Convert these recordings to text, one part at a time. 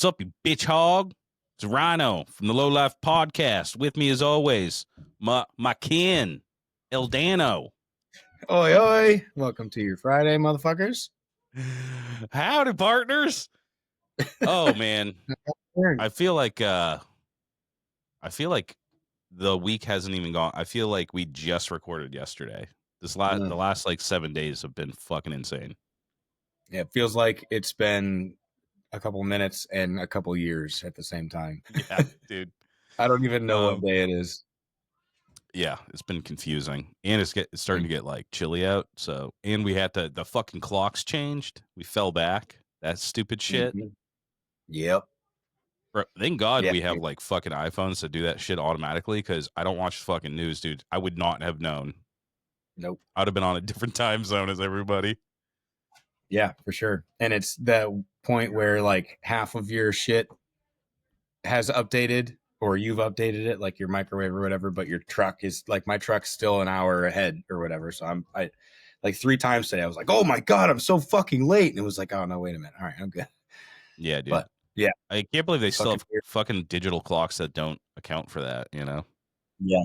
What's up, you bitch hog? It's Rhino from the Lowlife podcast. With me, as always, my kin, Eldano. Oi, oi. Welcome to your Friday, motherfuckers. Howdy, partners. Oh, man. I feel like the week hasn't even gone. I feel like we just recorded yesterday. The last like 7 days have been fucking insane. Yeah, it feels like it's been a couple minutes and a couple years at the same time. Yeah, dude. I don't even know what day it is. Yeah, it's been confusing, and it's starting to get like chilly out. So, and we had the fucking clocks changed. We fell back. That stupid shit. Mm-hmm. Yep. Thank God we have like fucking iPhones to do that shit automatically, because I don't watch fucking news, dude. I would not have known. Nope. I'd have been on a different time zone as everybody. Yeah, for sure. And it's that point where like half of your shit has updated, or you've updated it, like your microwave or whatever, but your truck is like, my truck's still an hour ahead or whatever. So I like 3 times today I was like, oh my God, I'm so fucking late. And it was like, oh no, wait a minute. All right, I'm good. Yeah, dude. But yeah, I can't believe they still have fucking digital clocks that don't account for that, you know? Yeah.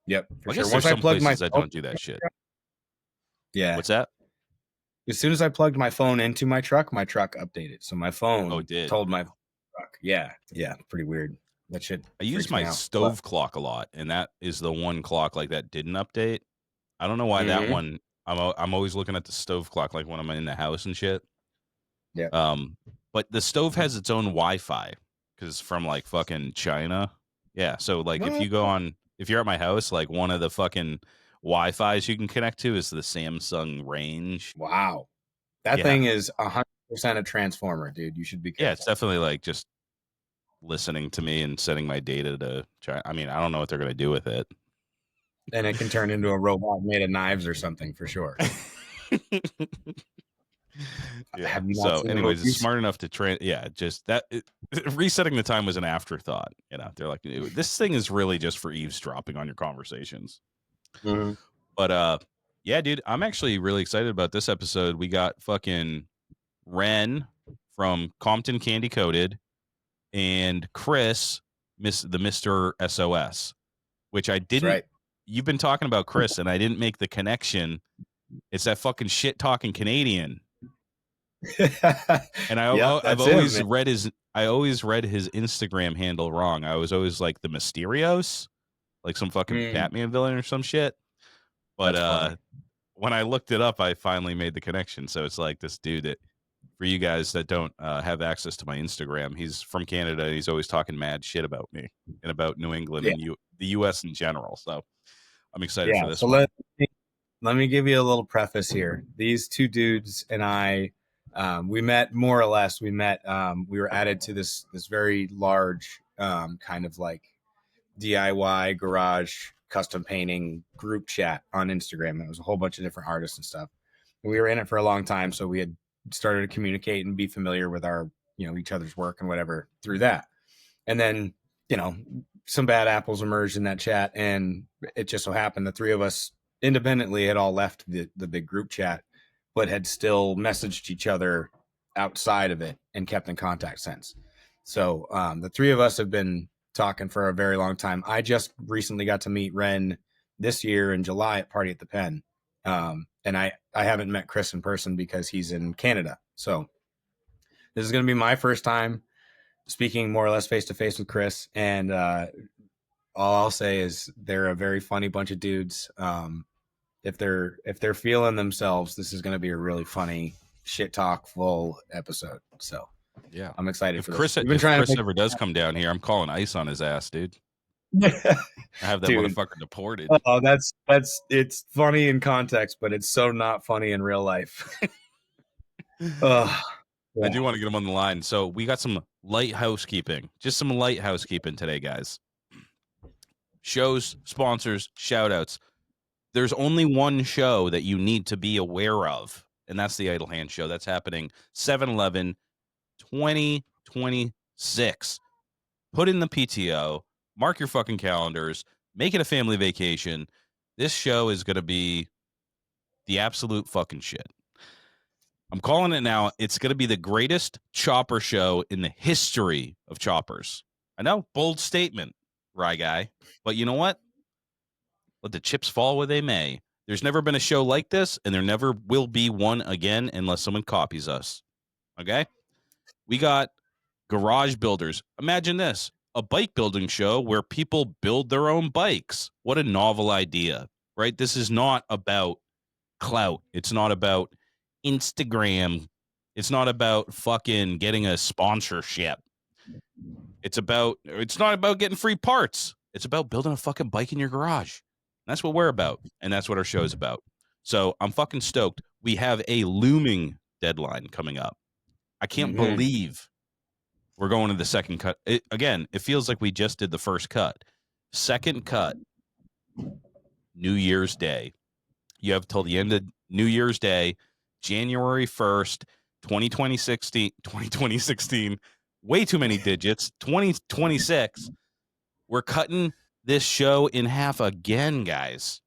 Yep. For sure. Once I plugged my that don't do that shit. Yeah. What's that? As soon as I plugged my phone into my truck updated. So my phone told my truck. Yeah. Yeah. Pretty weird. That shit. I use my stove clock a lot, and that is the one clock like that didn't update. I don't know why that one. I'm always looking at the stove clock like when I'm in the house and shit. Yeah. But the stove has its own Wi-Fi because it's from like fucking China. Yeah. So like if you're at my house, like one of the fucking Wi-Fi's you can connect to is the Samsung range. Wow. That thing is 100% a transformer, dude. You should be careful. Yeah, it's definitely like just listening to me and setting my data to China. I mean, I don't know what they're going to do with it. And it can turn into a robot made of knives or something for sure. Yeah. So anyways, it's smart enough to just that resetting the time was an afterthought. You know, they're like, this thing is really just for eavesdropping on your conversations. Mm-hmm. But yeah, dude, I'm actually really excited about this episode. We got fucking Wren from Compton Candy Coated and Chris, the Mr. SOS, which I didn't. Right. You've been talking about Chris, and I didn't make the connection. It's that fucking shit talking Canadian. And I've always read his Instagram handle wrong. I was always like the Mysterios, like some fucking Batman villain or some shit. But when I looked it up, I finally made the connection. So it's like this dude that, for you guys that don't have access to my Instagram, he's from Canada and he's always talking mad shit about me and about New England and the U.S. in general. So I'm excited for this. So let me give you a little preface here. These two dudes and I, we met more or less. We were added to this very large kind of like DIY garage custom painting group chat on Instagram. It was a whole bunch of different artists and stuff. And we were in it for a long time, so we had started to communicate and be familiar with our, each other's work and whatever through that. And then, some bad apples emerged in that chat, and it just so happened the three of us independently had all left the big group chat, but had still messaged each other outside of it and kept in contact since. So the three of us have been talking for a very long time. I just recently got to meet Wren this year in July at Party at the Pen. And I haven't met Chris in person because he's in Canada. So this is going to be my first time speaking more or less face to face with Chris. And all I'll say is they're a very funny bunch of dudes. If they're feeling themselves, this is going to be a really funny shit talk full episode. So yeah, I'm excited for Chris. This. If Chris ever does come down here, I'm calling ice on his ass, dude. I have that motherfucker deported. Oh, it's funny in context, but it's so not funny in real life. I do want to get him on the line. So we got some light housekeeping. Just some light housekeeping today, guys. Shows, sponsors, shout outs. There's only one show that you need to be aware of, and that's the Idle Hand Show. That's happening 7/11, 2026. Put in the PTO. Mark your fucking calendars. Make it a family vacation. This show is going to be the absolute fucking shit. I'm calling it now. It's going to be the greatest chopper show in the history of choppers. I know, bold statement, Rye Guy. But you know what? Let the chips fall where they may. There's never been a show like this, and there never will be one again unless someone copies us. Okay? We got garage builders. Imagine this, a bike building show where people build their own bikes. What a novel idea, right? This is not about clout. It's not about Instagram. It's not about fucking getting a sponsorship. It's not about getting free parts. It's about building a fucking bike in your garage. That's what we're about. And that's what our show is about. So I'm fucking stoked. We have a looming deadline coming up. I can't believe we're going to the second cut. It feels like we just did the first cut. Second cut, New Year's Day. You have till the end of New Year's Day, January 1st, 2016, way too many digits, 2026. We're cutting this show in half again, guys.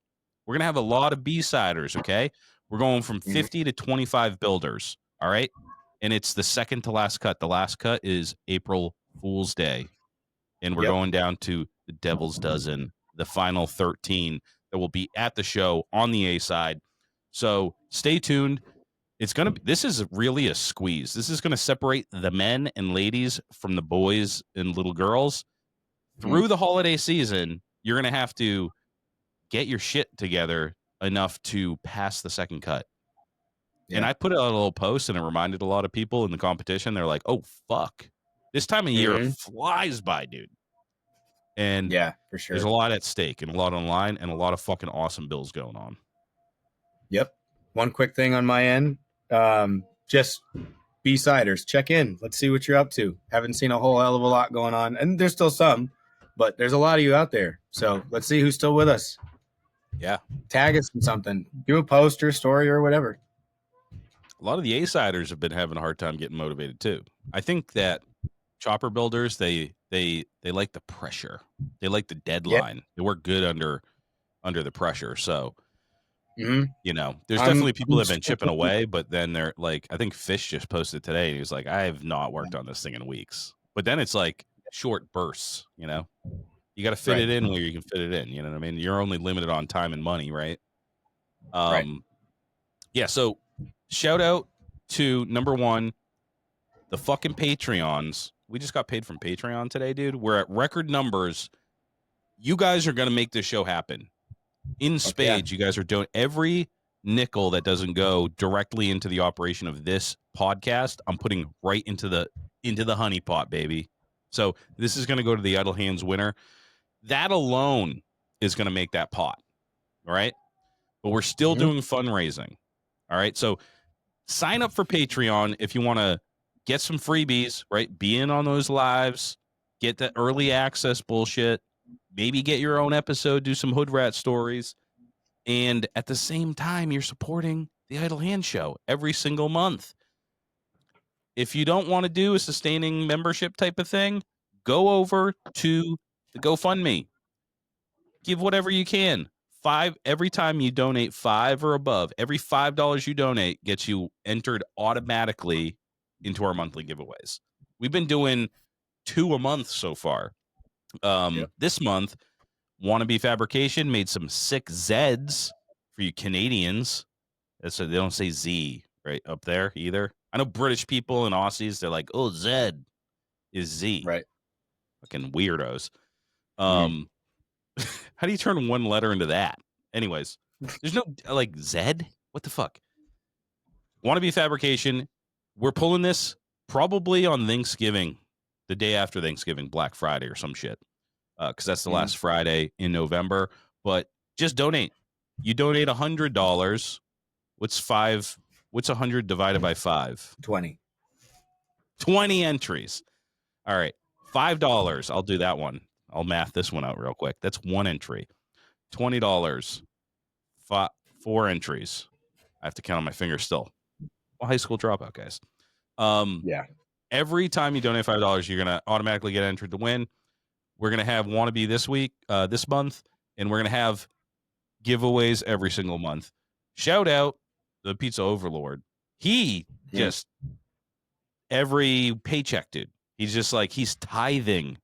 We're going to have a lot of B-siders, okay? We're going from 50 to 25 builders, all right? And it's the second to last cut. The last cut is April Fool's Day. And we're going down to the Devil's Dozen, the final 13 that will be at the show on the A side. So stay tuned. This is really a squeeze. This is going to separate the men and ladies from the boys and little girls. Through the holiday season, you're going to have to get your shit together enough to pass the second cut. Yeah. And I put out a little post, and it reminded a lot of people in the competition. They're like, oh, fuck. This time of year flies by, dude. And yeah, for sure. There's a lot at stake and a lot online and a lot of fucking awesome bills going on. Yep. One quick thing on my end. Just B-siders, check in. Let's see what you're up to. Haven't seen a whole hell of a lot going on. And there's still some, but there's a lot of you out there. So let's see who's still with us. Yeah. Tag us in something. Do a post or a story or whatever. A lot of the A-siders have been having a hard time getting motivated too. I think that chopper builders, they like the pressure. They like the deadline. Yep. They work good under the pressure. So, you know, there's definitely people that have been chipping away, but then they're like, I think Fish just posted today. He was like, I have not worked on this thing in weeks. But then it's like short bursts, you know? You got to fit it in where you can fit it in. You know what I mean? You're only limited on time and money, right? Yeah, so shout out to number one, the fucking Patreons. We just got paid from Patreon today, dude. We're at record numbers. You guys are going to make this show happen. In spades, you guys are doing every nickel that doesn't go directly into the operation of this podcast. I'm putting right into the honey pot, baby. So this is going to go to the Idle Hands winner. That alone is going to make that pot. All right. But we're still doing fundraising. All right. So sign up for Patreon if you want to get some freebies, right? Be in on those lives, get that early access bullshit, maybe get your own episode, do some hood rat stories. And at the same time, you're supporting the Idle Hand Show every single month. If you don't want to do a sustaining membership type of thing, go over to the GoFundMe. Give whatever you can. Every time you donate $5 or above, every $5 you donate gets you entered automatically into our monthly giveaways. We've been doing 2 a month so far. This month, Wannabe Fabrication made some sick Zeds for you Canadians. So they don't say Z right up there either. I know British people and Aussies, they're like, oh, Zed is Z. Right. Fucking weirdos. How do you turn one letter into that? Anyways, there's no like Zed. What the fuck? Wannabe Fabrication. We're pulling this probably on Thanksgiving, the day after Thanksgiving, Black Friday or some shit. Because that's the last Friday in November. But just donate. You donate $100. What's 100 divided by 5? 20. 20 entries. All right. $5. I'll do that one. I'll math this one out real quick. That's one entry. $20. 4 entries. I have to count on my fingers still. Well, high school dropout, guys. Every time you donate $5, you're going to automatically get entered to win. We're going to have Wannabe this month, and we're going to have giveaways every single month. Shout out the Pizza Overlord. He just every paycheck, dude. He's just like he's tithing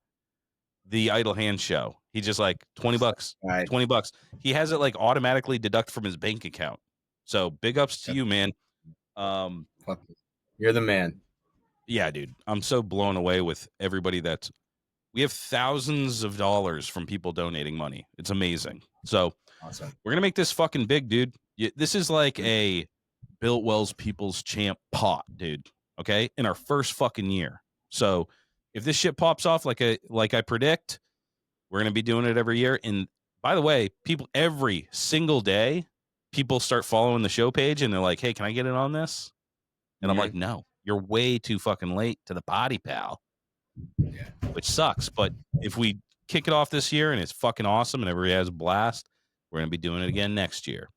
the Idle Hand show. He just like $20, $20. He has it like automatically deduct from his bank account. So big ups to you, man. You're the man. Yeah, dude. I'm so blown away with everybody we have thousands of dollars from people donating money. It's amazing. So awesome. We're gonna make this fucking big, dude. This is like a Built Wells People's Champ pot, dude. Okay, in our first fucking year. So if this shit pops off like I predict, we're gonna be doing it every year. And by the way, people every single day, people start following the show page and they're like, "Hey, can I get in on this?" And I'm like, "No, you're way too fucking late to the party, pal." Yeah. Which sucks. But if we kick it off this year and it's fucking awesome and everybody has a blast, we're gonna be doing it again next year.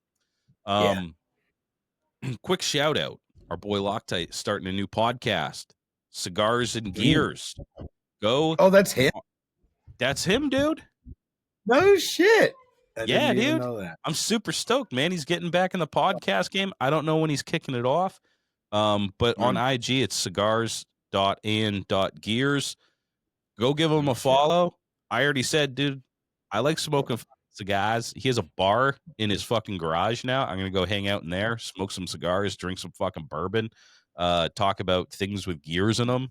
Quick shout out. Our boy Loctite starting a new podcast, Cigars and Gears. Go. Oh, that's him? That's him, dude. No shit. I yeah, didn't even dude. know that. I'm super stoked, man. He's getting back in the podcast game. I don't know when he's kicking it off. But on IG, it's cigars.and.gears. Go give him a follow. I already said, dude, I like smoking cigars. He has a bar in his fucking garage now. I'm going to go hang out in there, smoke some cigars, drink some fucking bourbon, talk about things with gears in them.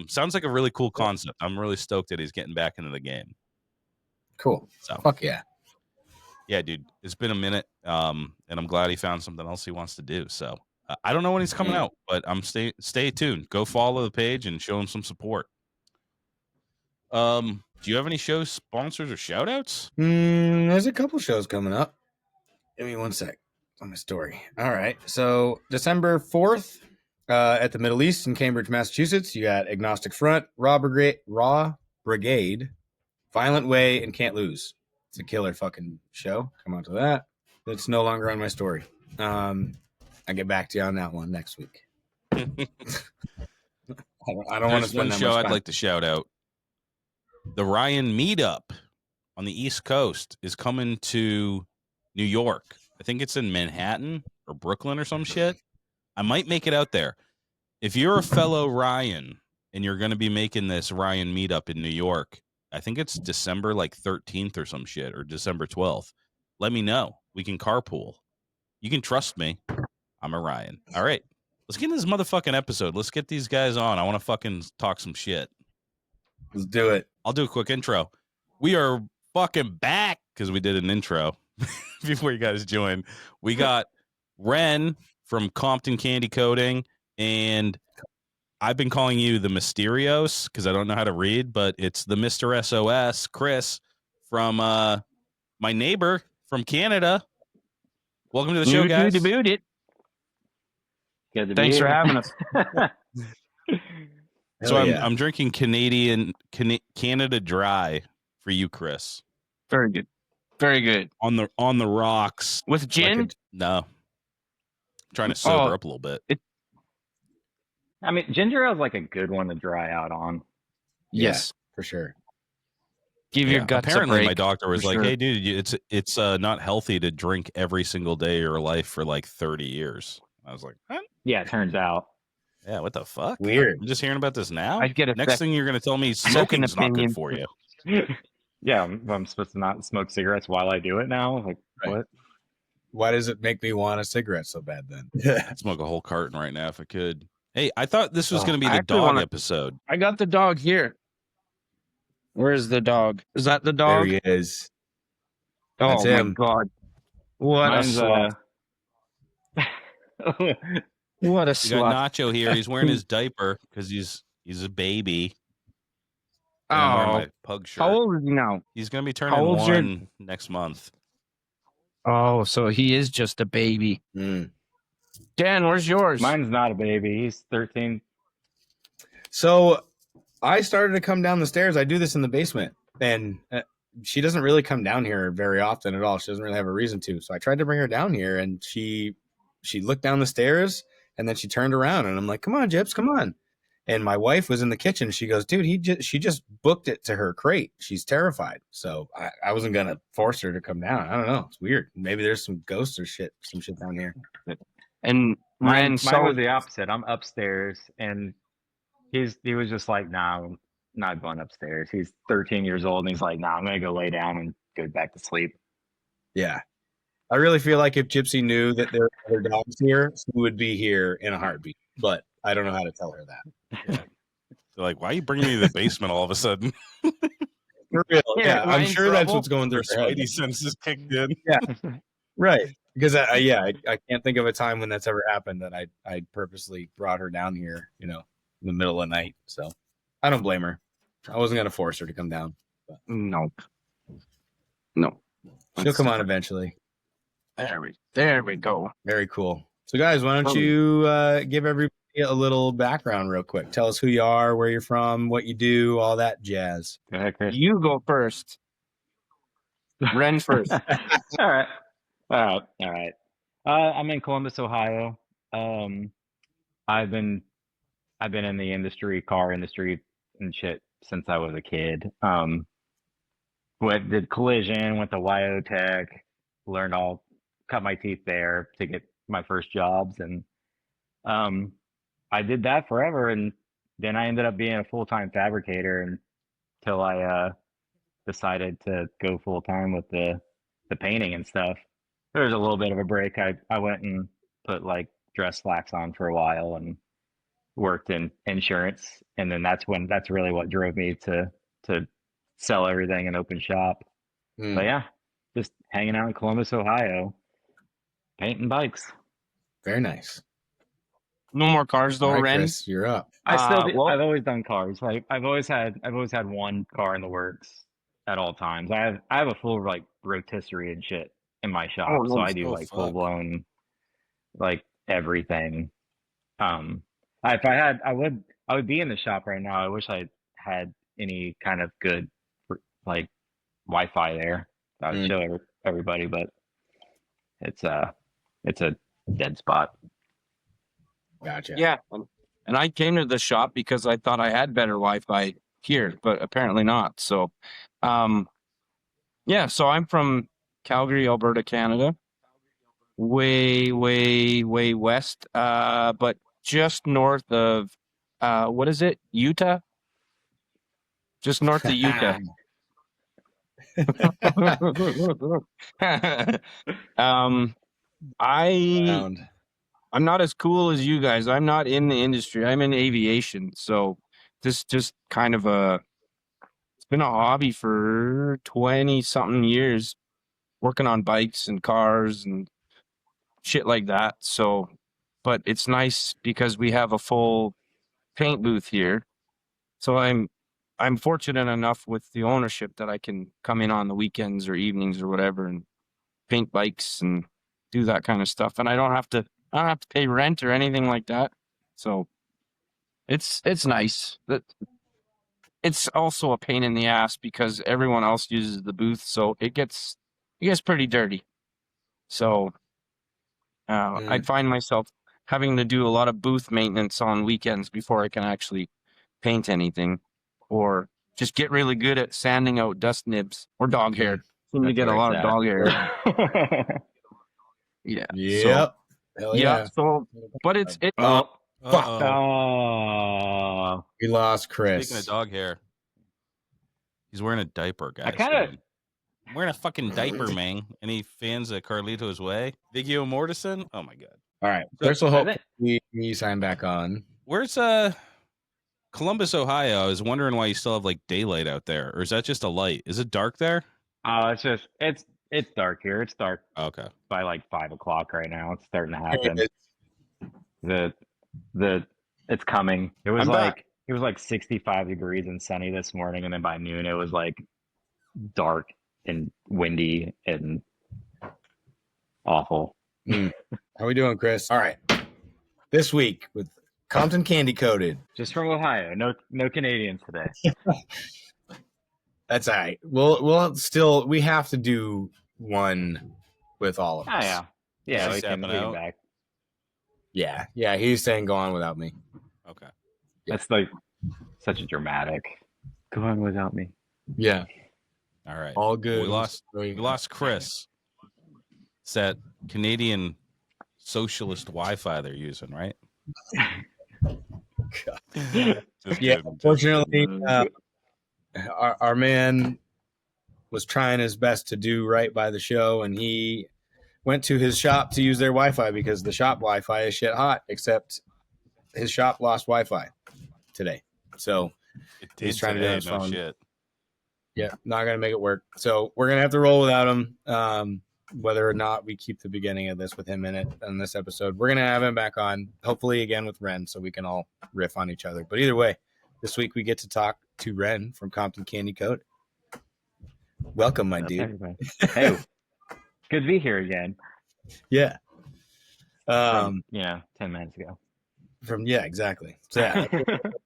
Sounds like a really cool concept. I'm really stoked that he's getting back into the game. Cool. So, fuck yeah. Yeah, dude, it's been a minute. And I'm glad he found something else he wants to do. So I don't know when he's coming out, but stay tuned. Go follow the page and show him some support. Do you have any show sponsors or shout outs? There's a couple shows coming up. Give me one sec on my story. All right. So December 4th, at the Middle East in Cambridge, Massachusetts, you got Agnostic Front, Raw Brigade, Violent Way, and Can't Lose. It's a killer fucking show. Come on to that. It's no longer on my story. I'll get back to you on that one next week. I don't want to spend that much time. I'd like to shout out. The Ryan Meetup on the East Coast is coming to New York. I think it's in Manhattan or Brooklyn or some shit. I might make it out there. If you're a fellow Ryan and you're going to be making this Ryan Meetup in New York, I think it's December like 13th or some shit, or December 12th. Let me know. We can carpool. You can trust me. I'm a Ryan. All right. Let's get into this motherfucking episode. Let's get these guys on. I want to fucking talk some shit. Let's do it. I'll do a quick intro. We are fucking back because we did an intro before you guys joined. We got Wren from Compton Candy Coating, and I've been calling you the Mysterios because I don't know how to read, but it's the Mr. SOS, Chris, from my neighbor from Canada. Welcome to the show, guys. Thanks for having us. So I'm drinking Canada Dry for you, Chris. Very good. Very good. On the rocks. With gin? No. I'm trying to sober up a little bit. I mean, ginger ale is like a good one to dry out on. Yes, for sure. Give your guts apparently a break. My doctor was like, "Hey, dude, it's not healthy to drink every single day of your life for like 30 years." I was like, "Huh?" Yeah, it turns out. Yeah, what the fuck? Weird. I'm just hearing about this now. I'd get Next thing you're going to tell me smoking's not good for you. Yeah, I'm supposed to not smoke cigarettes while I do it now? Like, what? Why does it make me want a cigarette so bad then? I'd smoke a whole carton right now if I could. Hey, I thought this was going to be the dog episode. I got the dog here. Where is the dog? Is that the dog? There he is. That's him. My God. What Mine's, a What a slut. You got Nacho here. He's wearing his diaper because he's a baby. I'm wearing my pug shirt. How old is he now? He's going to be turning 1 next month. Oh, so he is just a baby. Dan, where's yours? Mine's not a baby. He's 13. So I started to come down the stairs. I do this in the basement, and she doesn't really come down here very often at all. She doesn't really have a reason to. So I tried to bring her down here, and she looked down the stairs, and then she turned around, and I'm like, "Come on, Jips, come on." And my wife was in the kitchen. She goes, "Dude, she just booked it to her crate. She's terrified." So I wasn't gonna force her to come down. I don't know. It's weird. Maybe there's some ghosts or some shit down here. And Wren, Mine was the opposite. I'm upstairs, and he was just like, "Nah, I'm not going upstairs." He's 13 years old, and he's like, "Nah, I'm gonna go lay down and go back to sleep." Yeah. I really feel like if Gypsy knew that there were other dogs here, she would be here in a heartbeat. But I don't know how to tell her that. Yeah. They're like, why are you bringing me to the basement all of a sudden? For real. Yeah, Am I I'm in sure that's trouble? what's going through Their her head. spidey senses kicked in. Yeah, right. Because I can't think of a time when that's ever happened that I purposely brought her down here, in the middle of the night. So I don't blame her. I wasn't gonna force her to come down. No. She'll come on eventually. There we go. Very cool. So guys, why don't you give everybody a little background real quick? Tell us who you are, where you're from, what you do, all that jazz. Go ahead, Chris. You go first. Wren first. All right. All right. I'm in Columbus, Ohio. I've been in the car industry and shit since I was a kid. Did collision, went to YO Tech, cut my teeth there to get my first jobs, and I did that forever, and then I ended up being a full-time fabricator until I decided to go full-time with the painting and stuff. There was a little bit of a break. I went and put like dress slacks on for a while and worked in insurance, and then that's really what drove me to sell everything and open shop. But yeah, just hanging out in Columbus, Ohio, painting bikes. Very nice. No more cars though, All right, Wren. Chris, you're up. I've always done cars. Like I've always had one car in the works at all times. I have a full like rotisserie and shit in my shop, so I do like full blown like everything. If I had, I would be in the shop right now. I wish I had any kind of good like Wi-Fi there. I would show everybody, but it's a dead spot. Gotcha. Yeah. And I came to the shop because I thought I had better Wi-Fi here, but apparently not. So, yeah, so I'm from Calgary, Alberta, Canada. Way, way, way west, but just north of, what is it? Utah? Just north of Utah. I'm not as cool as you guys. I'm not in the industry. I'm in aviation. So this just kind of it's been a hobby for 20 something years, working on bikes and cars and shit like that. So, but it's nice because we have a full paint booth here. So I'm fortunate enough with the ownership that I can come in on the weekends or evenings or whatever and paint bikes and do that kind of stuff. And I don't have to pay rent or anything like that. So it's nice. It's also a pain in the ass because everyone else uses the booth, so it gets pretty dirty. So I find myself having to do a lot of booth maintenance on weekends before I can actually paint anything, or just get really good at sanding out dust nibs or dog hair. Seem to get a lot of dog hair. Yeah. Yep. Hell yeah. So, but it's fuck. Oh, We lost Chris. Speaking of dog hair, he's wearing a diaper, guys. I'm wearing a fucking diaper, man. Any fans of Carlito's Way? Vigio Mortensen? Oh my god. All right. Chris will hope we sign back on. Where's Columbus, Ohio? I was wondering why you still have like daylight out there, or is that just a light? Is it dark there? Oh, it's dark here. It's dark. Okay. By like 5 o'clock right now. It's starting to happen. It's coming. It was like 65 degrees and sunny this morning, and then by noon it was like dark and windy and awful. How we doing, Chris? All right. This week with Compton Candy Coated. Just from Ohio. No Canadians today. That's all right. We have to do one with all of us. Oh, yeah. We can back. Yeah. He's saying go on without me. Okay. That's like such a dramatic. Go on without me. Yeah. All right. All good. We lost Chris. It's that Canadian socialist Wi-Fi they're using, right? Yeah, unfortunately, our man was trying his best to do right by the show, and he went to his shop to use their Wi-Fi because the shop Wi-Fi is shit hot, except his shop lost Wi-Fi today. So he's trying to do it on his phone. Shit. Yeah, not going to make it work. So we're going to have to roll without him. Whether or not we keep the beginning of this with him in it in this episode, we're going to have him back on, hopefully again with Wren, so we can all riff on each other. But either way, this week we get to talk to Wren from Compton Candy Code. Welcome, my dude. Everybody. Hey, good to be here again. Yeah. 10 minutes ago. Exactly. So yeah,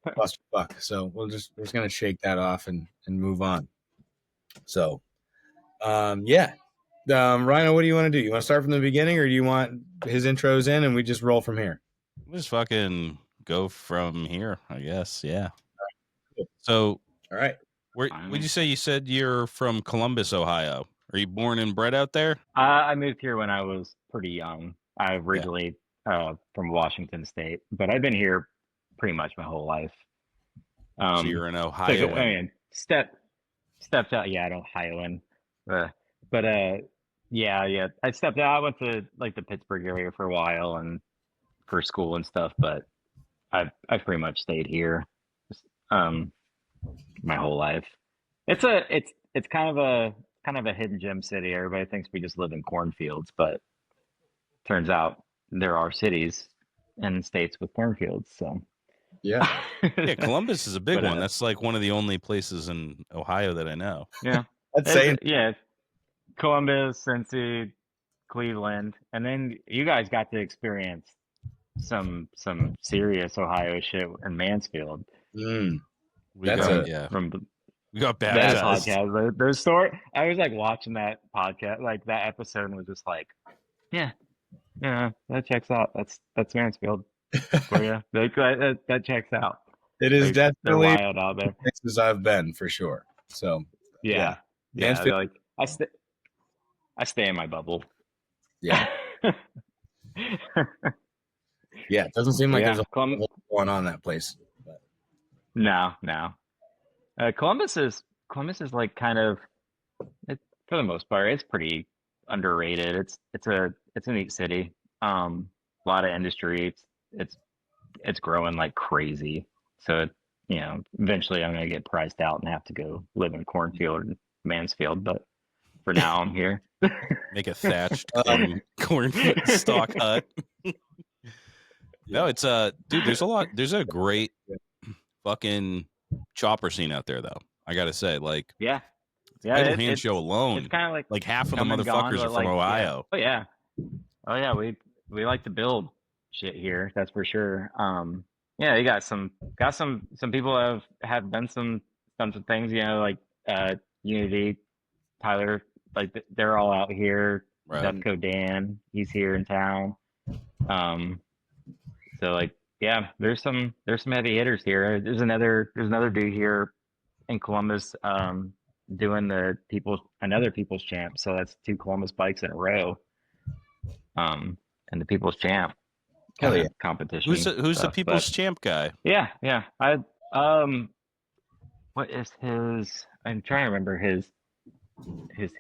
clusterfuck. So we're just gonna shake that off and move on. So, Rhino, what do you want to do? You want to start from the beginning, or do you want his intros in and we just roll from here? We'll just fucking go from here, I guess. Yeah. So, all right. Where would you say you said you're from Columbus, Ohio? Are you born and bred out there? I moved here when I was pretty young. I originally from Washington State, but I've been here pretty much my whole life. So you're an Ohioan. I mean, stepped out. Yeah, an Ohioan. But I stepped out. I went to like the Pittsburgh area for a while and for school and stuff, but I've pretty much stayed here my whole life. It's kind of a hidden gem city. Everybody thinks we just live in cornfields, but turns out there are cities and states with cornfields. So yeah, Columbus is a big one. That's like one of the only places in Ohio that I know. Yeah, I'd say Columbus, Cincy, Cleveland, and then you guys got to experience some serious Ohio shit in Mansfield. We got that podcast. The story. I was like watching that podcast, like that episode, and was just like, yeah, that checks out. That's Mansfield for you. That checks out. It is definitely wild out there. Places I've been for sure. So yeah. Like I stay in my bubble. Yeah. Yeah, it doesn't seem like there's a lot going on in that place. But. No. Columbus is like kind of, for the most part, it's pretty underrated. It's a neat city. A lot of industry. It's growing like crazy. So eventually I'm gonna get priced out and have to go live in cornfield in Mansfield. But for now, I'm here. Make a thatched corn stalk hut. No, it's dude. There's a great fucking chopper scene out there, though. I gotta say, like, Idle Hand Show alone, it's kind of like half of the motherfuckers are from Ohio. Yeah. Oh yeah, we like to build shit here. That's for sure. You got some people have done some things. Like Unity, Tyler, like they're all out here. Right. Defco Dan, he's here in town. So like, yeah, there's some heavy hitters here. There's another dude here in Columbus doing another People's Champ. So that's 2 Columbus bikes in a row. And the People's Champ competition. Who's the People's Champ guy? Yeah. What is his? I'm trying to remember his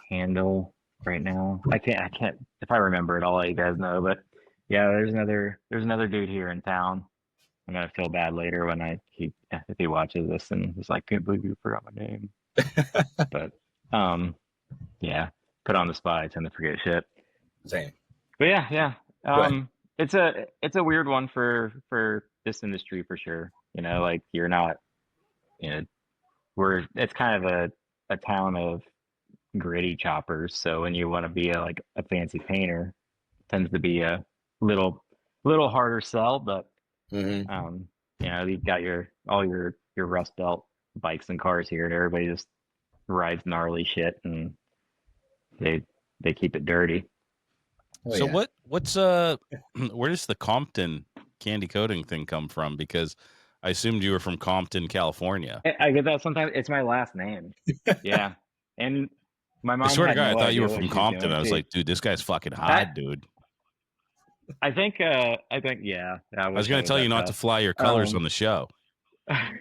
handle right now. I can't. If I remember it, I'll let you guys know. But yeah, there's another dude here in town. I'm gonna feel bad later when if he watches this and he's like, "Can't believe you forgot my name." But put on the spot. I tend to forget shit. Same. But yeah. It's a weird one for this industry for sure. Like you're not. It's kind of a town of gritty choppers. So when you want to be a fancy painter, it tends to be a little harder sell. But you got all your Rust Belt bikes and cars here, and everybody just rides gnarly shit, and they keep it dirty. So what's where does the Compton candy coating thing come from? Because I assumed you were from Compton, California. I get that sometimes. It's my last name. Yeah. And my mom. I swear to God, I thought you were from Compton. I was like, dude, this guy's fucking hot, dude. Yeah. I was going to tell you not to fly your colors on the show. I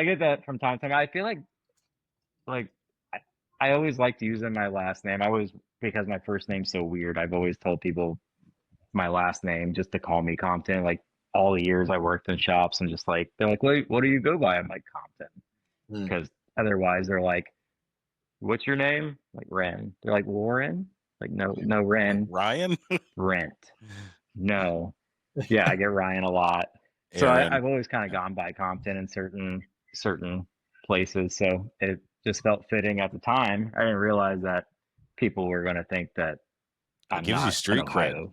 get that from time to time. I feel like I, I always liked using my last name. Because my first name's so weird. I've always told people my last name just to call me Compton. Like all the years I worked in shops and just like they're like, what do you go by? I'm like Compton because otherwise they're like, what's your name? Like Wren. They're like Warren. Like no Wren. Ryan. Rent. No. Yeah, I get Ryan a lot. So I've always kind of gone by Compton in certain places. So it just felt fitting at the time. I didn't realize that people were going to think that It gives you street cred,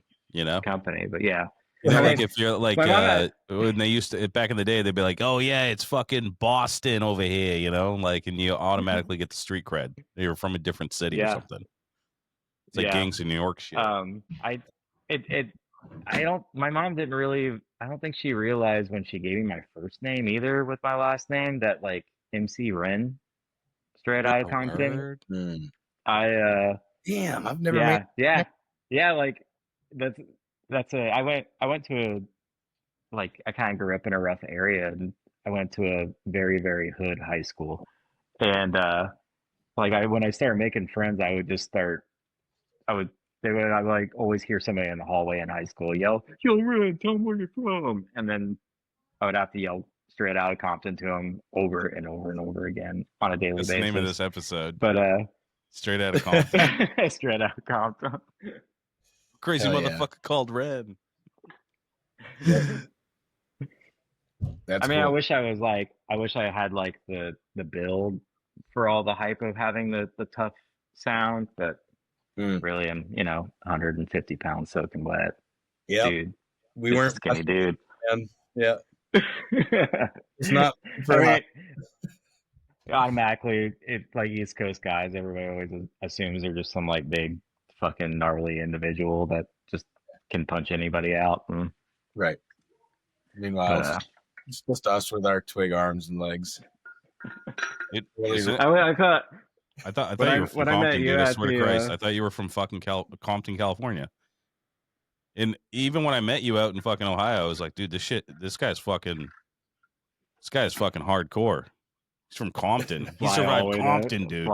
company. But yeah, like if you're like when they used to back in the day, they'd be like, "Oh yeah, it's fucking Boston over here," like, and you automatically get the street cred. They were from a different city or something. It's like gangs in New York shit. My mom didn't really. I don't think she realized when she gave me my first name either with my last name that like MC Wren, straight out of Compton. Damn, I've never made. Yeah. Like that's I went to I kind of grew up in a rough area, and I went to a very very hood high school, and when I started making friends, I would like always hear somebody in the hallway in high school yell, "Yo, Red, tell them where you're from," and then I would have to yell straight out of Compton to them over and over and over again on a daily basis. That's the name of this episode. But straight out of Compton. Straight out of Compton. Crazy motherfucker called Red. That's I wish I had like the build for all the hype of having the tough sound, but really I'm 150 pounds soaking wet. Yeah, dude. We weren't skinny dude. Yeah. It's not for automatically it's like East Coast guys, everybody always assumes they're just some like big fucking gnarly individual that just can punch anybody out. Right. Meanwhile, it's just us with our twig arms and legs. I thought you were from Compton, dude. I swear to Christ, I thought you were from fucking Compton, California. And even when I met you out in fucking Ohio, I was like, dude, this guy's fucking hardcore. He's from Compton. He survived Compton, dude.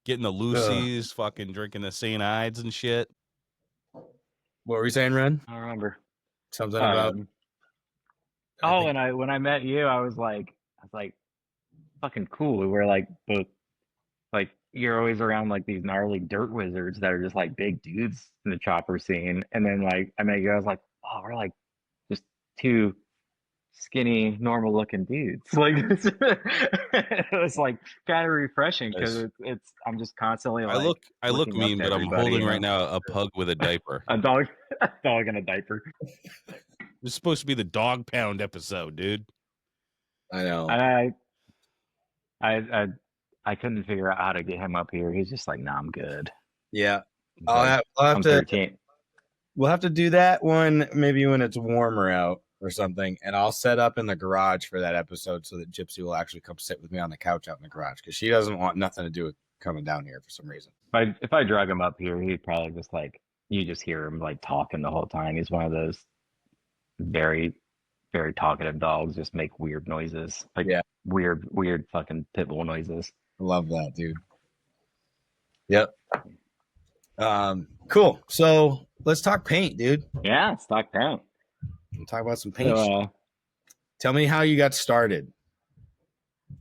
Getting the Lucy's, fucking drinking the St. Ides and shit. What were you saying, Ren? I don't remember. Something about. When I met you, I was like, fucking cool. We were like both, like you're always around like these gnarly dirt wizards that are just like big dudes in the chopper scene, and then like I met you, I was like, oh, we're like just two skinny, normal looking dudes. Like it was like kind of refreshing because it's I'm just constantly like I look mean, but I'm holding right now a pug with a diaper. a dog in a diaper. This is supposed to be the dog pound episode, dude. I know. I couldn't figure out how to get him up here. He's just like, nah, I'm good. Yeah. I'll have to 13. We'll have to do that one maybe when it's warmer out or something, and I'll set up in the garage for that episode so that Gypsy will actually come sit with me on the couch out in the garage because she doesn't want nothing to do with coming down here for some reason. If I drag him up here, he'd probably just like, you just hear him like talking the whole time. He's one of those very, very talkative dogs, just make weird noises. Like weird fucking pit bull noises. I love that, dude. Yep. Cool. So let's talk paint, dude. Yeah, let's talk paint. We'll talk about some paint. Tell me how you got started.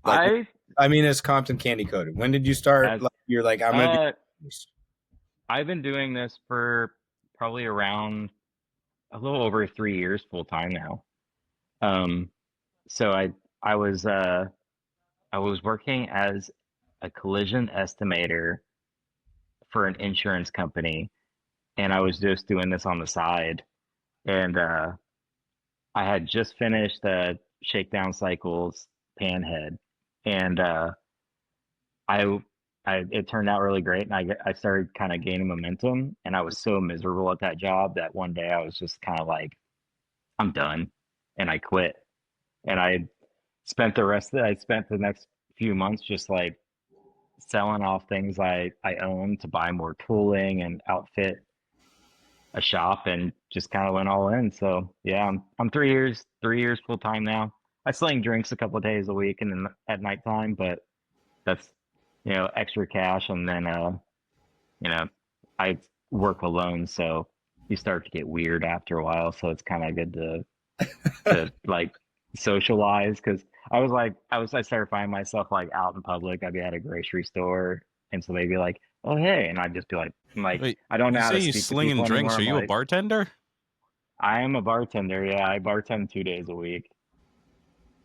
I mean, as Compton Candy Coated. When did you start? You're like, I'm gonna do this. I've been doing this for probably around a little over 3 years full time now. So I was working as a collision estimator for an insurance company, and I was just doing this on the side. And I had just finished Shakedown Cycles Panhead, and it turned out really great, and I started kind of gaining momentum, and I was so miserable at that job that one day I was just kind of like, I'm done, and I quit. And I spent the next few months just like selling off things I own to buy more tooling and outfit a shop, and just kind of went all in. So yeah, I'm 3 years full time now. I sling drinks a couple of days a week and then at nighttime, but that's extra cash. And then I work alone, so you start to get weird after a while. So it's kind of good to like socialize, because I started finding myself like out in public. I'd be at a grocery store, and so they'd be like, "Oh hey," and I'd just be like, Wait, I don't know you how say to you speak to slinging people drinks? anymore. Are I'm you a like, bartender? I am a bartender. Yeah, I bartend 2 days a week.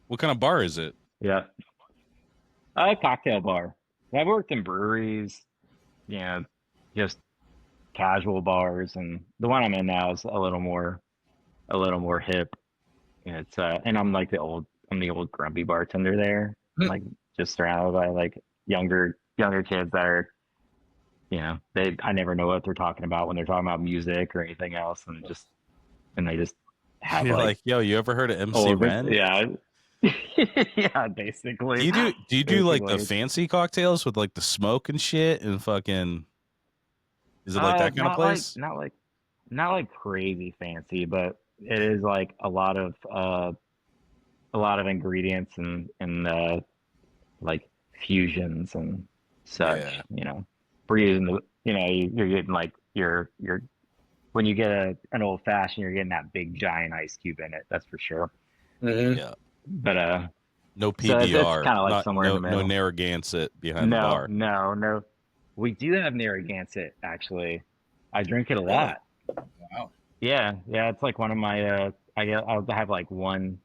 What kind of bar is it? Yeah, a cocktail bar. I've worked in breweries, just casual bars, and the one I'm in now is a little more hip. It's and I'm the old grumpy bartender there. Like, just surrounded by like younger kids that are, I never know what they're talking about when they're talking about music or anything else, and they just have You're like like, yo, you ever heard of MC old, Wren? yeah, yeah, basically. Do you do like the Basically. fancy cocktails with like the smoke and shit and fucking? Is it like that kind of Not like place? not like crazy fancy, but it is like a lot of ingredients and like fusions and such. Yeah. We're using you're getting like your when you get an old fashioned, you're getting that big giant ice cube in it. That's for sure. Mm-hmm. Yeah. But No so it's PBR. kind of like Not somewhere in the no middle. Narragansett behind the bar. No. We do have Narragansett, actually. I drink it a Really? lot. Wow. Yeah. It's like one of my I'll have like one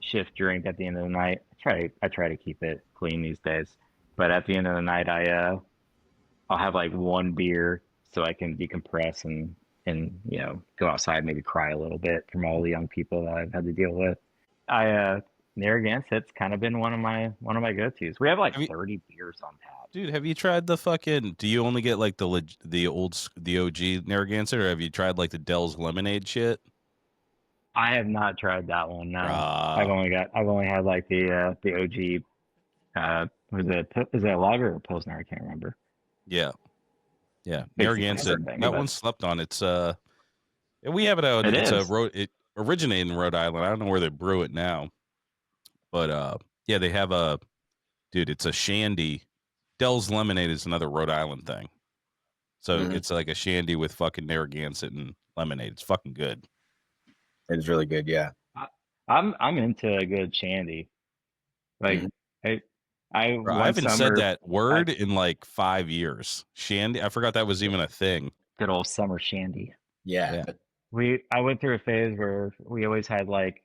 shift drink at the end of the night. I try to keep it clean these days. But at the end of the night, I'll have like one beer so I can decompress and go outside, maybe cry a little bit from all the young people that I've had to deal with. Narragansett's kind of been one of my go-tos. We have like Have you, 30 beers on tap. dude, have you tried the fucking? Do you only get like the OG Narragansett, or have you tried like the Dell's lemonade shit? I have not tried that one. No, Uh, I've only had like the OG. Is it a lager or a pilsner? I can't remember. yeah, Basically the Narragansett. same thing, That but one slept on. It's we have it out. it It's is. It originated in Rhode Island. I don't know where they brew it now, but yeah, they have a dude. It's a shandy. Dell's lemonade is another Rhode Island thing. So it's like a shandy with fucking Narragansett and lemonade. It's fucking good. It's really good. Yeah. I'm into a good shandy. Like I Bro, I one haven't said summer, that word in like 5 years. Shandy. I forgot that was even a thing. good old summer shandy. Yeah. I went through a phase where we always had like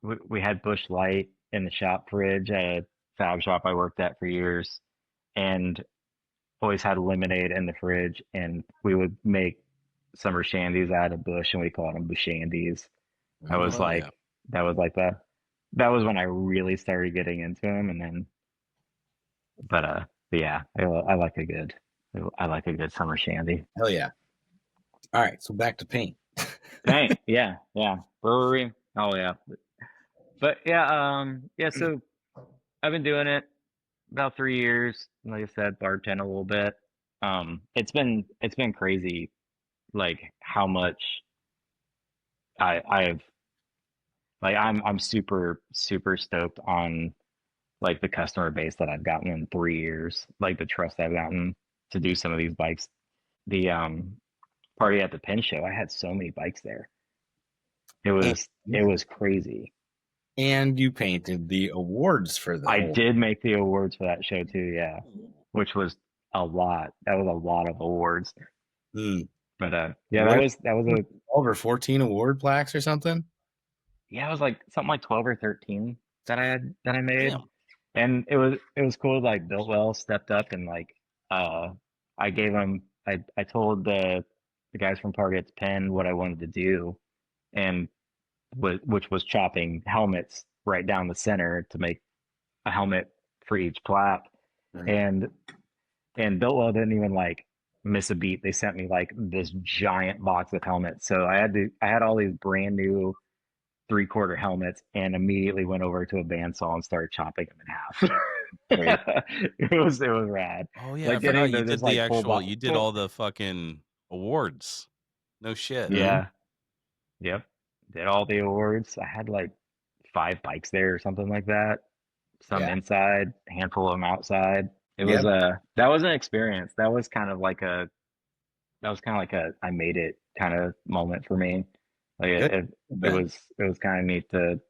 we had Bush Light in the shop fridge at a fab shop I worked at for years, and always had lemonade in the fridge, and we would make summer shandies out of Bush, and we called them Bushandies. I was Oh, like, yeah. that was like that was when I really started getting into them, and then, but yeah, I like a good summer shandy. Hell yeah. All right. So back to paint. Dang, yeah, brewery, oh yeah, but yeah. So I've been doing it about 3 years. Like I said, bartend a little bit. It's been crazy, like how much I've like I'm super super stoked on like the customer base that I've gotten in 3 years, like the trust I've gotten to do some of these bikes. The party at the Penn show, I had so many bikes there. It was crazy. And you painted the awards for the I whole- did make the awards for that show too, yeah, which was a lot. That was a lot of awards. But yeah, that was a over 14 award plaques or something. yeah, it was like something like 12 or 13 that I made. Damn. And it was cool. Like Biltwell stepped up and like I gave him I told the guys from Target's Pen what I wanted to do, and which was chopping helmets right down the center to make a helmet for each plaque. And Biltwell didn't even like miss a beat. They sent me like this giant box of helmets. So I had all these brand new 3/4 helmets, and immediately went over to a bandsaw and started chopping them in half. It was rad. Oh yeah, I Like forgot getting you to did just the like actual. You did all the fucking awards. No shit. yeah, yep. Did all the awards. I had like 5 bikes there or something like that. Some Yeah. inside, a handful of them outside. It was Yep. that was an experience. That was kind of like a I made it kind of moment for me. Like Good. it was kind of neat to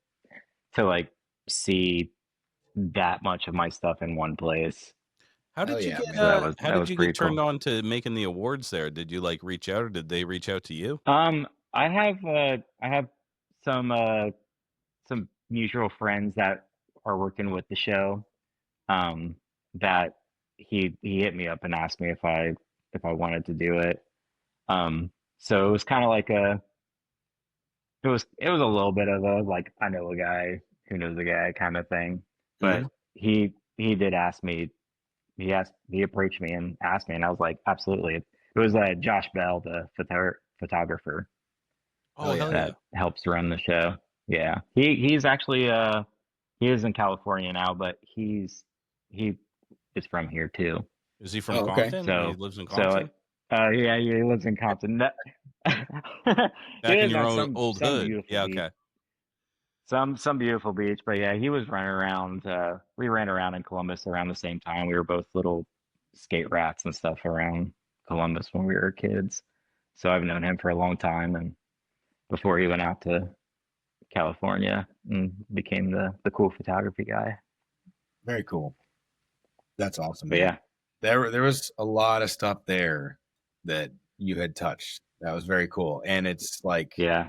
like see that much of my stuff in one place. How Hell did you yeah, get man. So how that did was you pretty get turned cool. on to making the awards there? Did you like reach out or did they reach out to you? I have some mutual friends that are working with the show. Um, that he hit me up and asked me if I wanted to do it. Um, so it was kind of like it was a little bit of a like I know a guy who knows a guy kind of thing. Mhm. But he did ask me. He approached me and asked me, and I was like, absolutely. It was Josh Bell, the photographer Oh Hell yeah. hell yeah. that helps run the show. Yeah, he's actually he is in California now, but he is from here too. Is he from Oh, okay. Compton? He So lives in so Compton? yeah, he lives in Compton. He Back in lives your on own old some hood. beautiful Yeah, beach. okay. Some beautiful beach, but yeah, he was running around. We ran around in Columbus around the same time. We were both little skate rats and stuff around Columbus when we were kids. So I've known him for a long time, and before he went out to California and became the cool photography guy. Very cool. That's awesome, But man. yeah, There was a lot of stuff there that you had touched. That was very cool. And it's like yeah,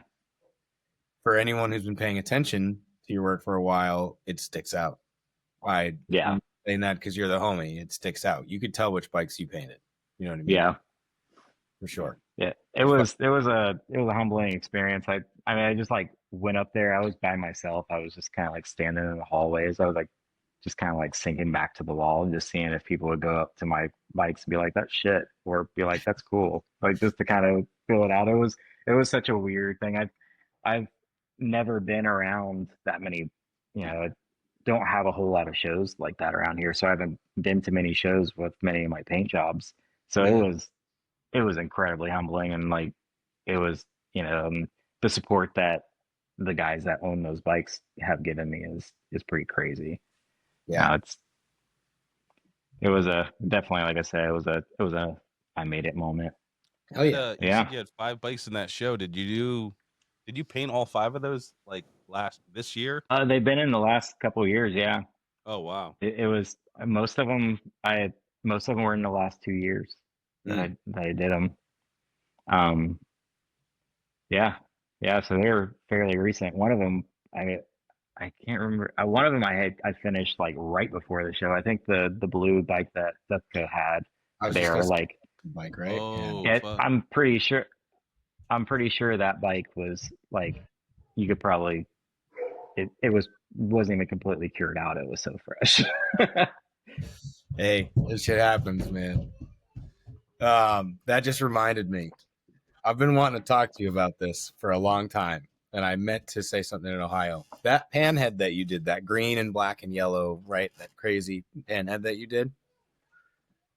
for anyone who's been paying attention to your work for a while, it sticks out. I'm yeah, saying that because you're the homie. It sticks out. You could tell which bikes you painted. You know what I mean? yeah. For sure. Yeah, it was a humbling experience. I mean I just like went up there. I was by myself. I was just kind of like standing in the hallways. I was like just kind of like sinking back to the wall and just seeing if people would go up to my bikes and be like, "That's shit," or be like, "That's cool." Like just to kind of feel it out. It was such a weird thing. I've never been around that many, I don't have a whole lot of shows like that around here. So I haven't been to many shows with many of my paint jobs. So it Yeah. was incredibly humbling and like it was the support that the guys that own those bikes have given me is pretty crazy. Yeah. It was a definitely, like I said, it was a I made it moment. Hell yeah. You Yeah. said you had 5 bikes in that show. Did you paint all 5 of those like this year? They've been in the last couple of years. Yeah, Oh wow. it was most of them. Most of them were in the last 2 years that I did them. Um, yeah, yeah. So they were fairly recent. One of them, I can't remember. One of them I finished like right before the show. I think the blue bike that Zepka had I was just there. gonna say Like, bike, right? Oh Yeah. fuck. I'm pretty sure. I'm pretty sure that bike was like you could probably wasn't even completely cured out. It was so fresh. Hey, this shit happens, man. That just reminded me. I've been wanting to talk to you about this for a long time, and I meant to say something in Ohio. That panhead that you did, that green and black and yellow, right? That crazy panhead that you did.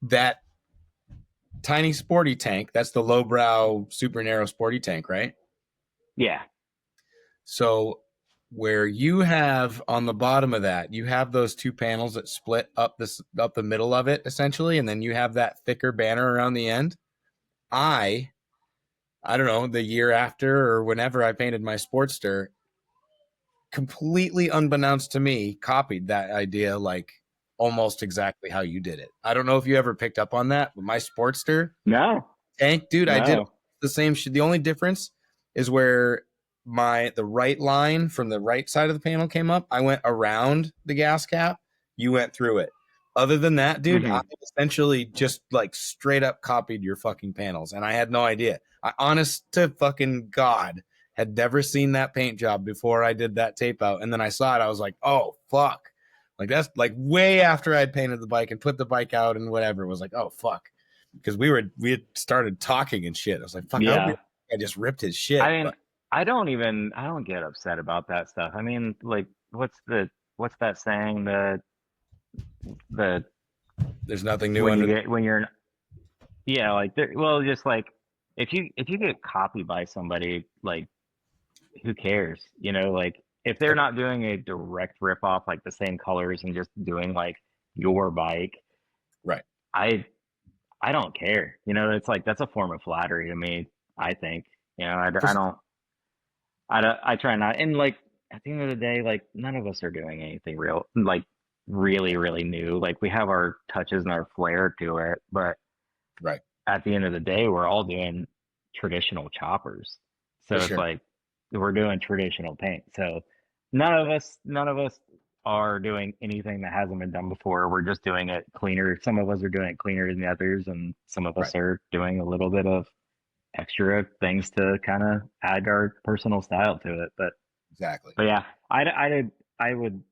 That tiny sporty tank, that's the lowbrow, super narrow sporty tank, right? Yeah. So where you have on the bottom of that, you have those two panels that split up the middle of it essentially, and then you have that thicker banner around the end. I don't know, the year after or whenever I painted my Sportster, completely unbeknownst to me, copied that idea like almost exactly how you did it. I don't know if you ever picked up on that, but my Sportster No. tank, dude, I did No. the same shit. The only difference is where the right line from the right side of the panel came up. I went around the gas cap. You went through it. Other than that, dude, I essentially just like straight up copied your fucking panels, and I had no idea. I, honest to fucking God, had never seen that paint job before I did that tape out, and then I saw it. I was like, oh fuck, like that's like way after I'd painted the bike and put the bike out and whatever. It was like, oh fuck, because we had started talking and shit. I was like, fuck, Yeah. I just ripped his shit. I mean, But I don't get upset about that stuff. I mean, like, what's that saying that the There's nothing new when you under. get when you're yeah, like well, just like if you get copied by somebody, like who cares? You know, like if they're not doing a direct rip off, like the same colors and just doing like your bike, Right. I I don't care. You know, it's like that's a form of flattery to me. I think. You know, I try not, and like at the end of the day, like none of us are doing anything real, like really, really new. Like we have our touches and our flair to it, but Right. at the end of the day, we're all doing traditional choppers. So For it's sure. like we're doing traditional paint. So none of us are doing anything that hasn't been done before. We're just doing it cleaner. Some of us are doing it cleaner than the others, and some of Right. us are doing a little bit of extra things to kind of add our personal style to it. Exactly. But yeah, I would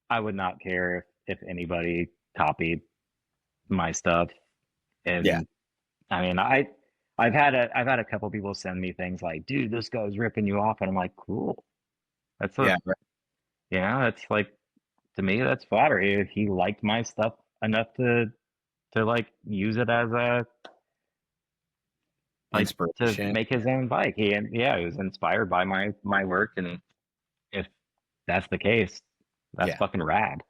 I would not care if anybody copied my stuff. Yeah. And I mean, I've had a couple people send me things like, dude, this guy's ripping you off, and I'm like, cool. That's a Yeah. Right. yeah, that's like to me that's flattery. He liked my stuff enough to like use it as a like to Inspiration. make his own bike. Yeah, he was inspired by my work, and if that's the case, that's Yeah. fucking rad.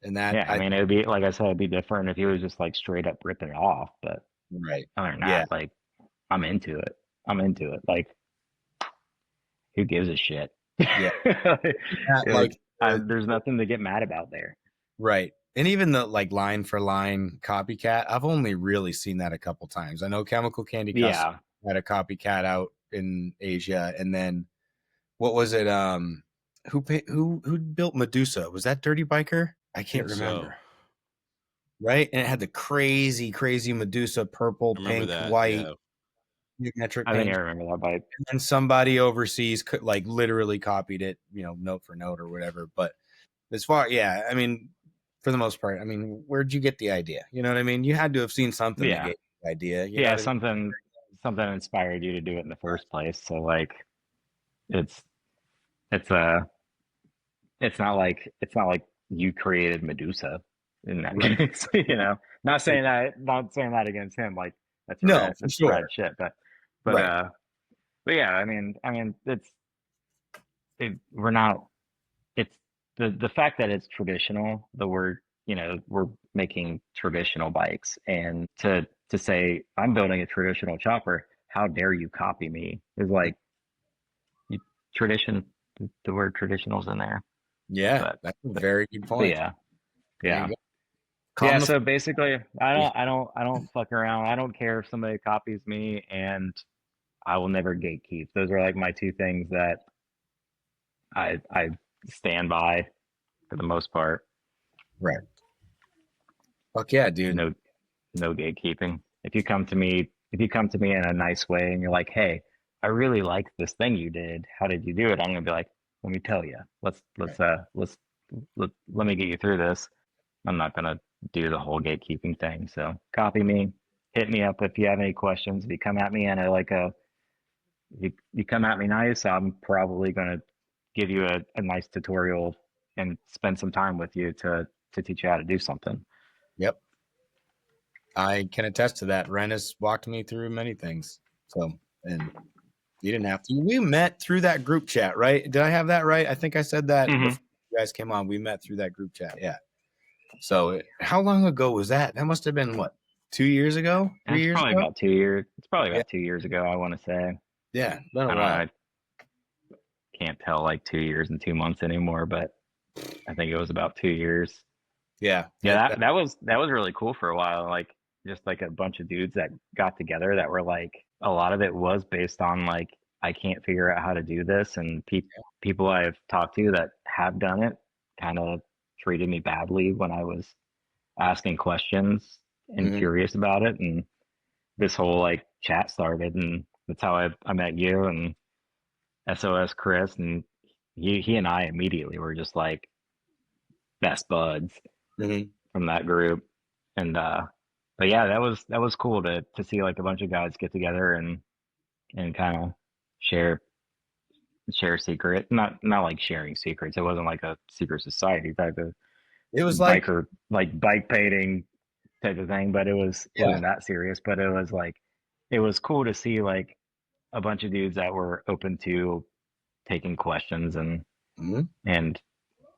And that Yeah, I mean, it would be like I said, it'd be different if he was just like straight up ripping it off. But right. other than Yeah. that, like I'm into it. I'm into it. Like, who gives a shit? Yeah. Like there's nothing to get mad about there. right. And even the like line for line copycat, I've only really seen that a couple times. I know Chemical Candy Custom Yeah, had a copycat out in Asia, and then what was it? Who built Medusa? Was that Dirty Biker? I can't remember. Right, and it had the crazy, crazy Medusa, purple, pink, that, white, yeah. metric I think paint. I remember that bike. And somebody overseas could like literally copied it, you know, note for note or whatever. But as far, yeah, I mean, for the most part, I mean, where'd you get the idea? You know what I mean? You had to have seen something that Yeah, gave you the idea. You know yeah, what I mean? something inspired you to do it in the first place. So like, it's it's it's not like you created Medusa in that Right. case. You know, not saying that against him. Like that's No, for it's sure. rad shit. Right. But yeah, I mean, we're not. It's the fact that it's traditional. The word, you know, we're making traditional bikes, and to say I'm building a traditional chopper. How dare you copy me? Is like you, tradition. The word traditional's in there. Yeah, that's a very good point. Yeah, There yeah. you go. Yeah, so basically, I don't fuck around. I don't care if somebody copies me, and I will never gatekeep. Those are like my two things that I stand by for the most part. Right. Fuck yeah, dude. No gatekeeping. If you come to me in a nice way and you're like, "Hey, I really like this thing you did. How did you do it?" I'm gonna be like, "Let me tell you. Let me get you through this." I'm not gonna do the whole gatekeeping thing. So copy me, hit me up if you have any questions. If you come at me in you come at me nice, I'm probably gonna give you a nice tutorial and spend some time with you to teach you how to do something. Yep. I can attest to that. Ren has walked me through many things. So, and you didn't have to. We met through that group chat, right? Did I have that right? I think I said that before you guys came on. We met through that group chat. Yeah. So how long ago was that? That must have been what, 2 years ago? 3 years ago? About 2 years. It's probably about 2 years ago, I want to say. Yeah, been a while. I can't tell like 2 years and 2 months anymore, but I think it was about 2 years. Yeah. Yeah, that was really cool for a while. Like just like a bunch of dudes that got together that were like a lot of it was based on like I can't figure out how to do this, and people I've talked to that have done it kind of treated me badly when I was asking questions and curious about it, and this whole like chat started, and that's how I met you and SOS Chris, and he and I immediately were just like best buds from that group. And but yeah, that was cool to see like a bunch of guys get together and kind of share secret, not like sharing secrets. It wasn't like a secret society type of It was like, bike painting type of thing, but wasn't that serious. But it was like, it was cool to see like a bunch of dudes that were open to taking questions and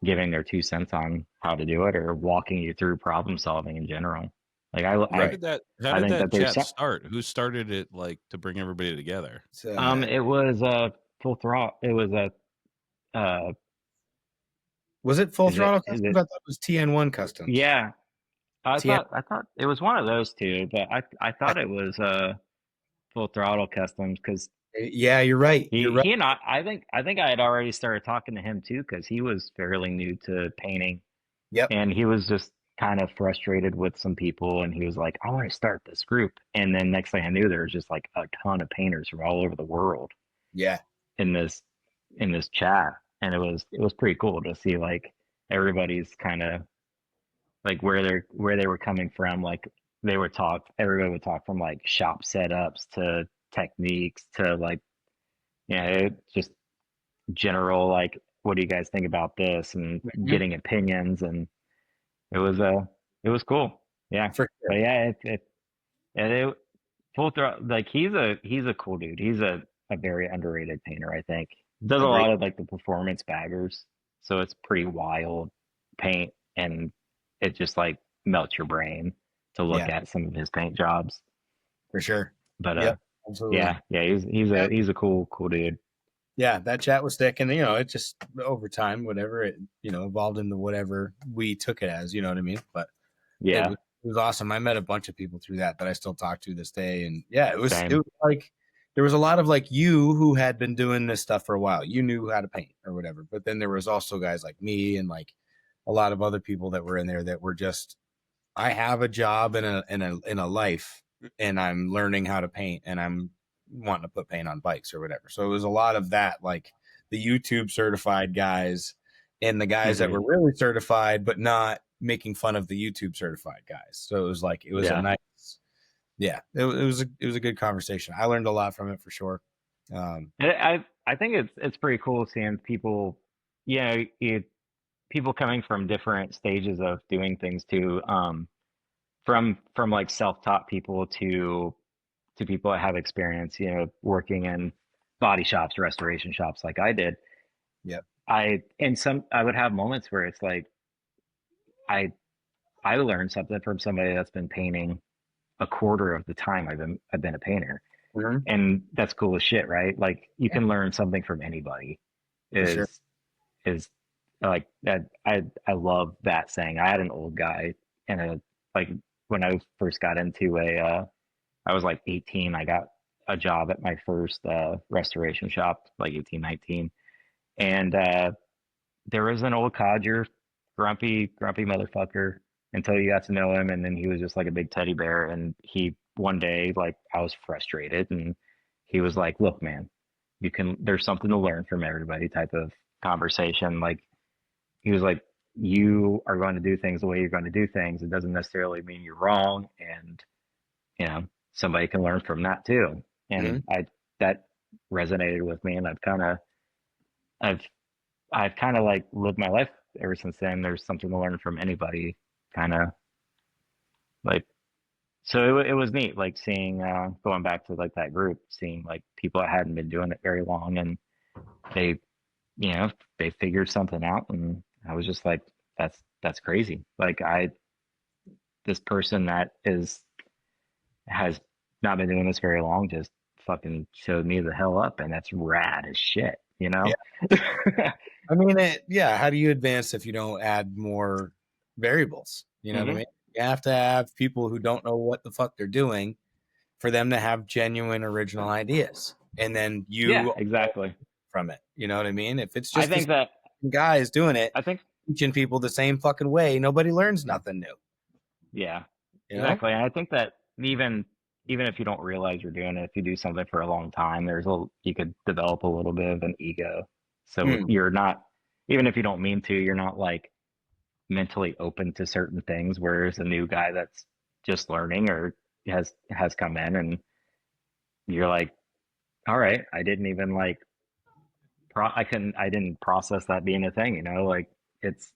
giving their 2 cents on how to do it or walking you through problem solving in general. Like How did that think that there's chat start? Who started it, like, to bring everybody together? it was Full Throttle. It was was it Full Throttle is Customs? I thought it was TN1 Customs. yeah. I thought it was one of those two, but I thought it was Full Throttle Customs because yeah, you're right. he and I think I had already started talking to him too because he was fairly new to painting. Yep. And he was just kind of frustrated with some people, and he was like, "I want to start this group." And then next thing I knew, there was just like a ton of painters from all over the world. Yeah. In this chat, and it was pretty cool to see like everybody's kind of like where they were coming from. Like everybody would talk from like shop setups to techniques to like, just general like, what do you guys think about this, and getting opinions, and it was cool. Yeah. For sure. But yeah, it Full Throttle, like he's a cool dude. He's a very underrated painter, I think. Does a lot of like the performance baggers. So it's pretty wild paint, and it just like melts your brain to look at some of his paint jobs. For sure. But absolutely. He's a cool dude. Yeah, that chat was thick, and it just over time, whatever it evolved into whatever we took it as, you know what I mean? But yeah, it was awesome. I met a bunch of people through that I still talk to this day, and yeah, it was like there was a lot of like you who had been doing this stuff for a while. You knew how to paint or whatever, but then there was also guys like me and like a lot of other people that were in there that were just, I have a job in a life, and I'm learning how to paint, and I'm wanting to put paint on bikes or whatever. So it was a lot of that, like the YouTube certified guys and the guys that were really certified, but not making fun of the YouTube certified guys. So it was like, it was a nice, it was a good conversation. I learned a lot from it for sure. I think it's pretty cool seeing people, people coming from different stages of doing things too. From like self-taught people to people that have experience, working in body shops, restoration shops like I did. Yep. I would have moments where it's like I learned something from somebody that's been painting a quarter of the time I've been a painter. And that's cool as shit, right? Like you can learn something from anybody. Is like that. I love that saying. I had an old guy and like when I first got into I was like 18. I got a job at my first restoration shop, like 18, 19. And there was an old codger, grumpy motherfucker until you got to know him. And then he was just like a big teddy bear. And one day, like I was frustrated, and he was like, "Look, man, there's something to learn from everybody," type of conversation. Like he was like, "You are going to do things the way you're going to do things. It doesn't necessarily mean you're wrong." And, somebody can learn from that too. And that resonated with me. And I've kind of like lived my life ever since then. There's something to learn from anybody, kind of like, so it was neat, like seeing, going back to like that group, seeing like people that hadn't been doing it very long, and they figured something out. And I was just like, that's crazy. Like this person that has not been doing this very long just fucking showed me the hell up, and that's rad as shit, Yeah. I mean, how do you advance if you don't add more variables? You know what I mean? You have to have people who don't know what the fuck they're doing for them to have genuine original ideas, and then exactly from it. You know what I mean? If it's just I think that guys doing it, I think teaching people the same fucking way, nobody learns nothing new. Exactly. And I think that even if you don't realize you're doing it, if you do something for a long time, you could develop a little bit of an ego. So you're not, even if you don't mean to, you're not like mentally open to certain things. Whereas a new guy that's just learning or has come in, and you're like, all right, I didn't even like, I didn't process that being a thing, like it's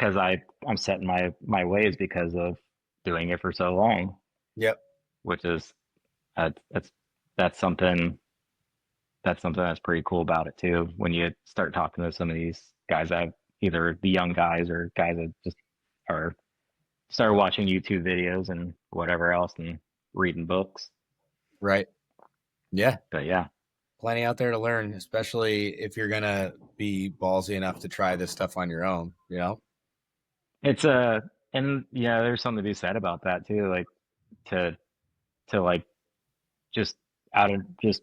because I'm set in my ways because of doing it for so long. Yep. Which is that's something that's pretty cool about it too. When you start talking to some of these guys that have, either the young guys or guys that just are start watching YouTube videos and whatever else and reading books. Right. Yeah. But yeah, plenty out there to learn, especially if you're gonna be ballsy enough to try this stuff on your own. You know. it's and yeah, there's something to be said about that too. Like to like just out of just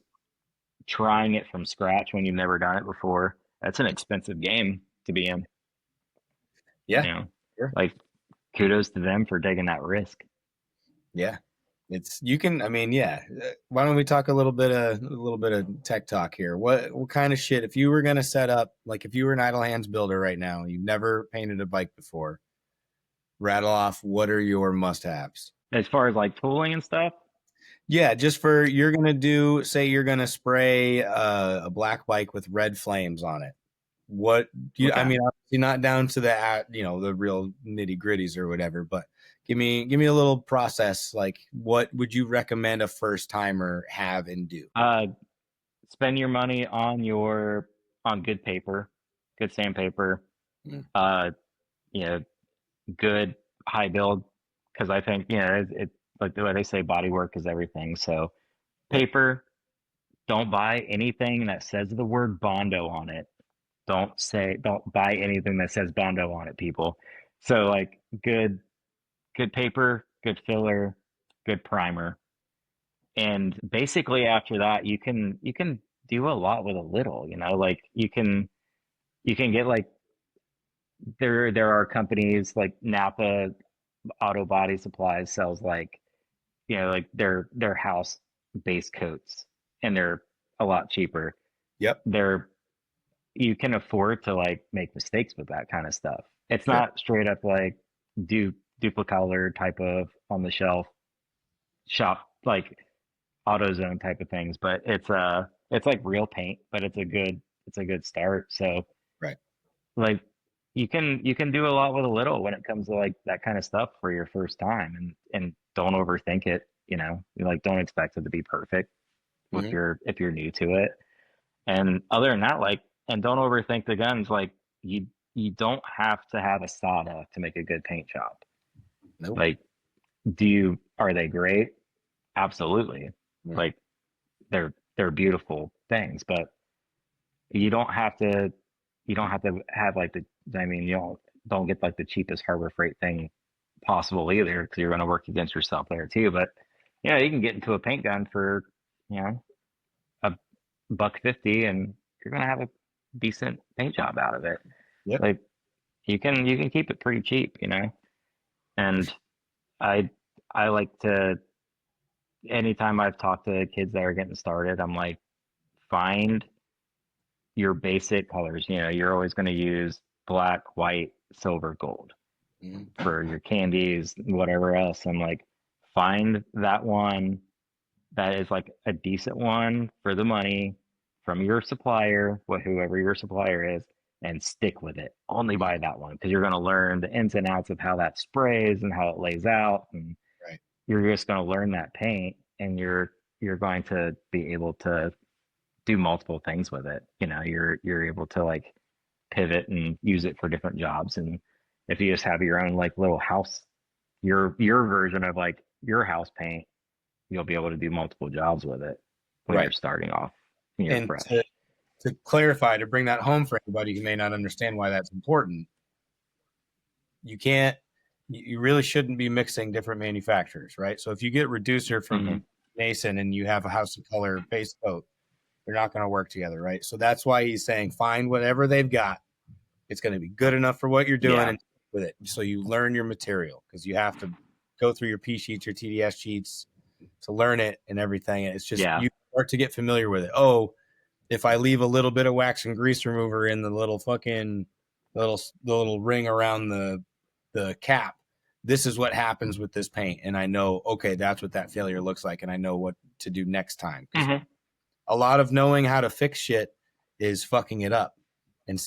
trying it from scratch when you've never done it before. That's an expensive game to be in. Yeah. You know, sure. like kudos to them for taking that risk. Yeah. It's you can. I mean, yeah. Why don't we talk a little bit of tech talk here? What kind of shit? If you were gonna set up, like, if you were an idle hands builder right now, you've never painted a bike before, rattle off what are your must-haves as far as like tooling and stuff. Yeah, just for you're gonna do. Say you're gonna spray a black bike with red flames on it. What you? Okay. I mean, obviously not down to the the real nitty gritties or whatever, but give me a little process. Like, what would you recommend a first timer have and do? Spend your money on good paper, good sandpaper, good high build, because I think it like the way they say body work is everything. So paper, don't buy anything that says the word Bondo on it. Don't buy anything that says Bondo on it, people. So like good paper, good filler, good primer. And basically after that you can do a lot with a little, like you can get like there are companies like Napa Auto Body Supplies sells like like their house base coats, and they're a lot cheaper. Yep. You can afford to like make mistakes with that kind of stuff. It's Sure. not straight up like duplicolor type of on the shelf shop like AutoZone type of things, but it's like real paint, but it's a good start. So right, like you can do a lot with a little when it comes to like that kind of stuff for your first time, and don't overthink it. Like don't expect it to be perfect if you're new to it. And other than that, like, and don't overthink the guns. Like you don't have to have a Sada to make a good paint job. Nope. Like, are they great? Absolutely. Yeah. Like they're beautiful things, but you don't have to have like you don't get like the cheapest Harbor Freight thing possible either, because you're going to work against yourself there too. But yeah, you can get into a paint gun for a $150 and you're going to have a decent paint job out of it. Yep. Like you can keep it pretty cheap, and I like to, anytime I've talked to kids that are getting started, I'm like, find your basic colors. You're always going to use black, white, silver, gold for your candies, whatever else. I'm like, find that one that is like a decent one for the money from your supplier, whoever your supplier is, and stick with it. Only buy that one, because you're going to learn the ins and outs of how that sprays and how it lays out, and right, you're just going to learn that paint, and you're going to be able to do multiple things with it. You're able to like pivot and use it for different jobs. And if you just have your own like little house, your version of like your house paint, you'll be able to do multiple jobs with it when right, you're starting off and you're fresh. To clarify, to bring that home for anybody who may not understand why that's important, you really shouldn't be mixing different manufacturers, right? So if you get reducer from Mason and you have a house of color base coat, they're not going to work together, right? So that's why he's saying find whatever they've got. It's going to be good enough for what you're doing and with it. So you learn your material, because you have to go through your P sheets, your TDS sheets to learn it and everything. And it's just you start to get familiar with it. Oh, if I leave a little bit of wax and grease remover in the little fucking little ring around the cap, this is what happens with this paint. And I know, okay, that's what that failure looks like, and I know what to do next time. A lot of knowing how to fix shit is fucking it up and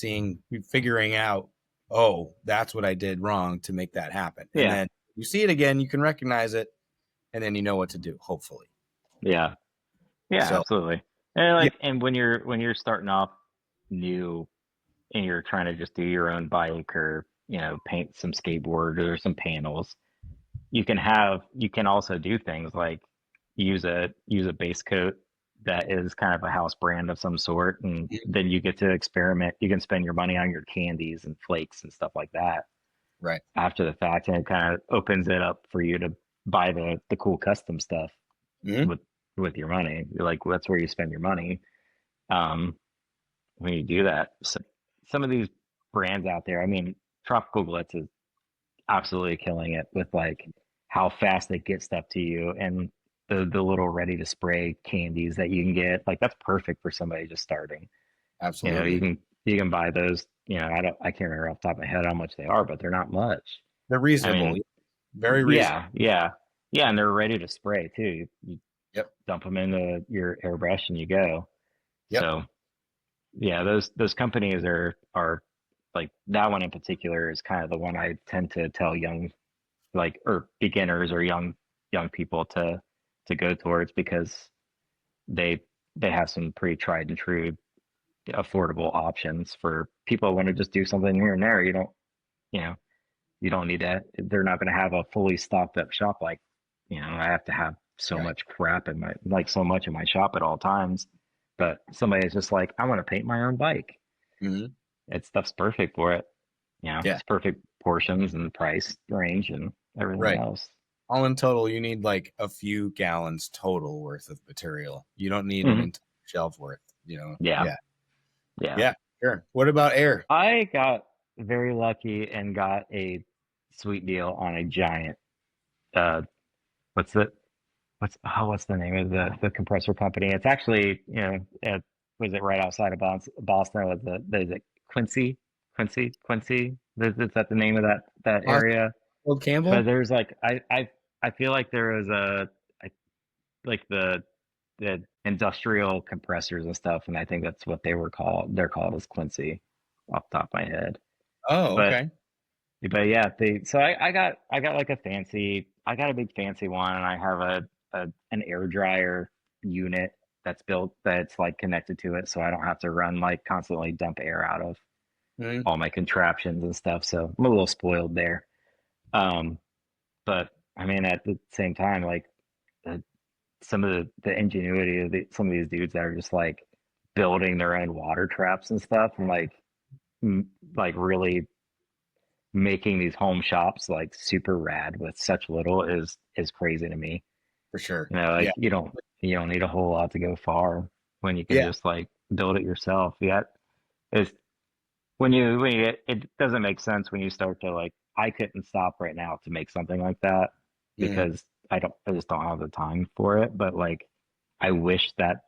figuring out, oh, that's what I did wrong to make that happen. And Yeah. then you see it again, you can recognize it, and then you know what to do, hopefully. Yeah. Yeah, So absolutely. And yeah, like, and when you're starting off new and you're trying to just do your own bike or, paint some skateboard or some panels, you can also do things like use a base coat that is kind of a house brand of some sort, and then you get to experiment. You can spend your money on your candies and flakes and stuff like that right. after the fact, and it kind of opens it up for you to buy the cool custom stuff Mhm. with your money. Like, that's where you spend your money um when you do that. So some of these brands out there, I mean, Tropical Glitz is absolutely killing it with like how fast they get stuff to you, and the little ready to spray candies that you can get. Like, that's perfect for somebody just starting. You Absolutely. can buy those. I can't remember off the top of my head how much they are, but they're not much. They're I reasonable. mean, Very reasonable. yeah, and they're ready to spray too. You Yep. dump them into your airbrush and you go. Yep. So yeah, those companies are like, that one in particular is kind of the one I tend to tell young, like, or beginners or young people to go towards, because they they have some pretty tried and true affordable options for people who want to just do something here and there. You know you don't need that. They're not going to have a fully stocked up shop like, I have to have so Right. much crap in my, like, so much in my shop at all times. But somebody is just like, I want to paint my own bike. Hmm. It stuff's perfect for it. Yeah. It's perfect portions and price range and everything Right. else. All in total, you need like a few gallons total worth of material. You don't need an Mhm. entire shelf worth, Yeah. Yeah. Yeah. Yeah. Sure. What about air? I got very lucky and got a sweet deal on a giant, uh, what's the, what's the name of the compressor company? It's actually, was it right outside of Boston? Was it Quincy? Quincy? Is that the name of that area? Old But Campbell? there's like, I feel like there was like the industrial compressors and stuff, and I think that's what they were called. They're called as Quincy, off the top of my head. Oh, But okay. but yeah, so I got like I got a big fancy one, and I have an air dryer unit that's like connected to it, so I don't have to run, like, constantly dump air out of Mhm. all my contraptions and stuff. So I'm a little spoiled there. Um, but I mean, at the same time, like, uh, some of the ingenuity of some of these dudes that are just like building their own water traps and stuff, and like, like really making these home shops like super rad with such little is crazy to me. For sure. Like, Yeah. you don't need a whole lot to go far when you can Yeah. just like build it yourself. Yeah, it's when you it doesn't make sense when you start to, like, I couldn't stop right now to make something like that Mhm. because I just don't have the time for it. But like, I wish that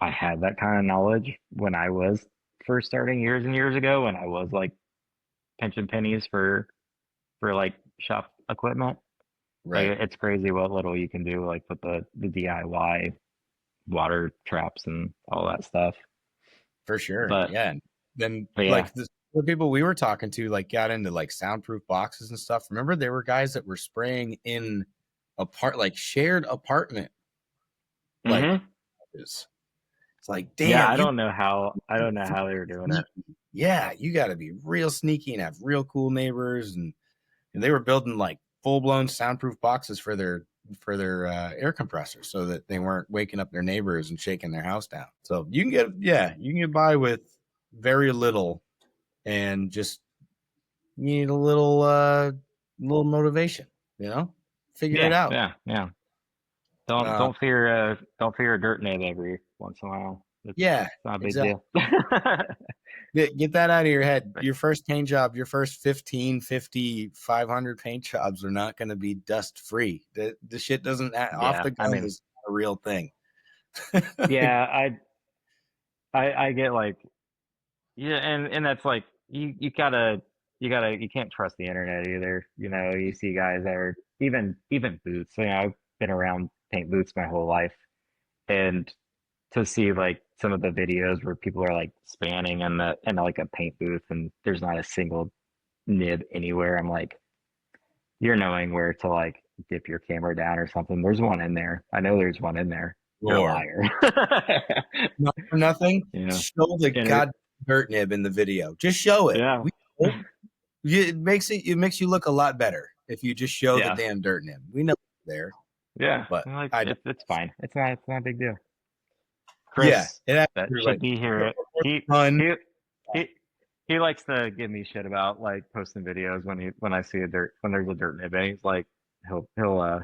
I had that kind of knowledge when I was first starting years and years ago, when I was like pinching pennies for like shop equipment. Like, Right. it's crazy what little you can do, like with the DIY water traps and all that stuff. For sure. But Yeah. And then but yeah, like the people we were talking to like got into like soundproof boxes and stuff. Remember there were guys that were spraying in like shared apartment like hmm it's like, yeah. damn, I don't know how they were doing it. yeah, you got to be real sneaky and have real cool neighbors, and they were building like full blown soundproof boxes for their air compressors so that they weren't waking up their neighbors and shaking their house down. So you can get by with very little, and just you need a little motivation, figure it Yeah, out. yeah, yeah. Uh, Don't fear a dirt neighbor every once in a while. yeah, It's not a big exactly. deal. Get that out of your head. Your first paint job, your first 15, 50, 500 paint jobs are not going to be dust free. The shit doesn't off Yeah, the I gun mean, is not a real thing. yeah, I get like, yeah, and that's like, you can't trust the internet either. You see guys that are even boots. I've been around paint boots my whole life, and to see like some of the videos where people are like spanning in like a paint booth, and there's not a single nib anywhere, I'm like, you're knowing where to like dip your camera down or something. There's one in there. I know there's one in there. You're a liar. Not for nothing. Yeah. Show the god dirt nib in the video. Just show it. Yeah. It makes you look a lot better if you just show the damn dirt nib. We know it's there. Yeah, but like, it's fine. It's not a big deal. Chris, that should be here. He likes to give me shit about like posting videos when I see when there's a dirt nib. And he's like, he'll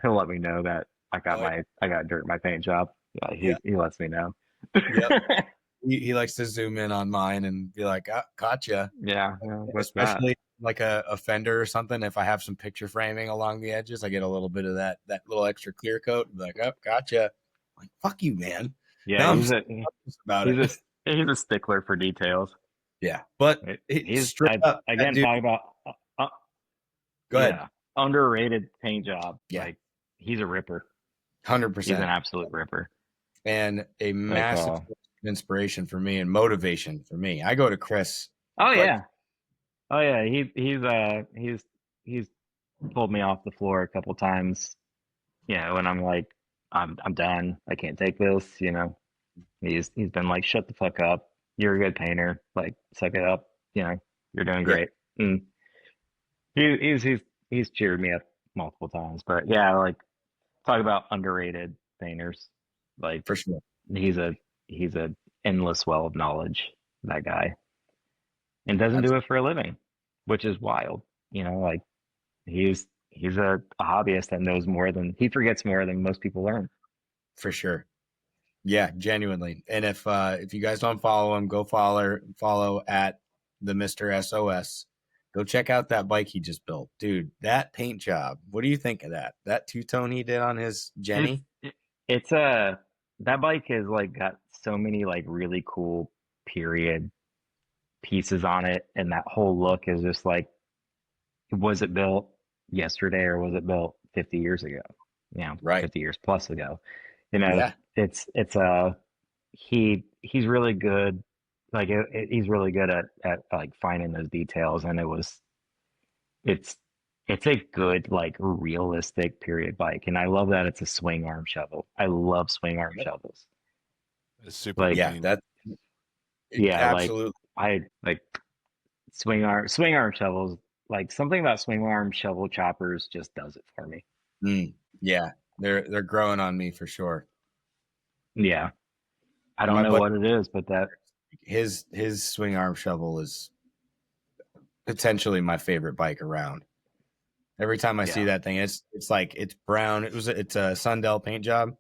let me know that I got dirt in my paint job. He lets me know. Yep. He likes to zoom in on mine and be like, gotcha. Yeah. Especially like a fender or something. If I have some picture framing along the edges, I get a little bit of that little extra clear coat. And be like, oh, gotcha. I'm like, fuck you, man. Yeah, he's a stickler for details. Yeah, but he's straight up. Again, talking about go ahead. Yeah, underrated paint job. Yeah, like he's a ripper. 100%. He's an absolute ripper. And a massive inspiration for me and motivation for me. I go to Chris. Yeah. He's pulled me off the floor a couple times. When I'm like, I'm done. I can't take this. He's been like, shut the fuck up. You're a good painter. Like, suck it up. You're doing great. And he's cheered me up multiple times. But yeah, like, talk about underrated painters. Like, for sure, he's a endless well of knowledge. That guy, and doesn't do it for a living, which is wild. Like he's a hobbyist that knows he forgets more than most people learn. For sure. Yeah, genuinely. And if you guys don't follow him, go follow at the Mr. SOS. Go check out that bike he just built. Dude, that paint job. What do you think of that? That two-tone he did on his Jenny? It's that bike has like got so many like really cool period pieces on it, and that whole look is just like, was it built yesterday or was it built 50 years ago? Right. 50 years plus ago. It's he's really good. Like he's really good at like finding those details, and it's a good like realistic period bike, and I love that it's a swing arm shovel. I love swing arm shovels. It's super. Like, absolutely. Like I like swing arm shovels. Like something about swing arm shovel choppers just does it for me. Yeah, they're growing on me for sure. Yeah, I don't know what it is, but that his swing arm shovel is potentially my favorite bike around. Every time I see that thing, it's like, it's brown. It's a Sundell paint job.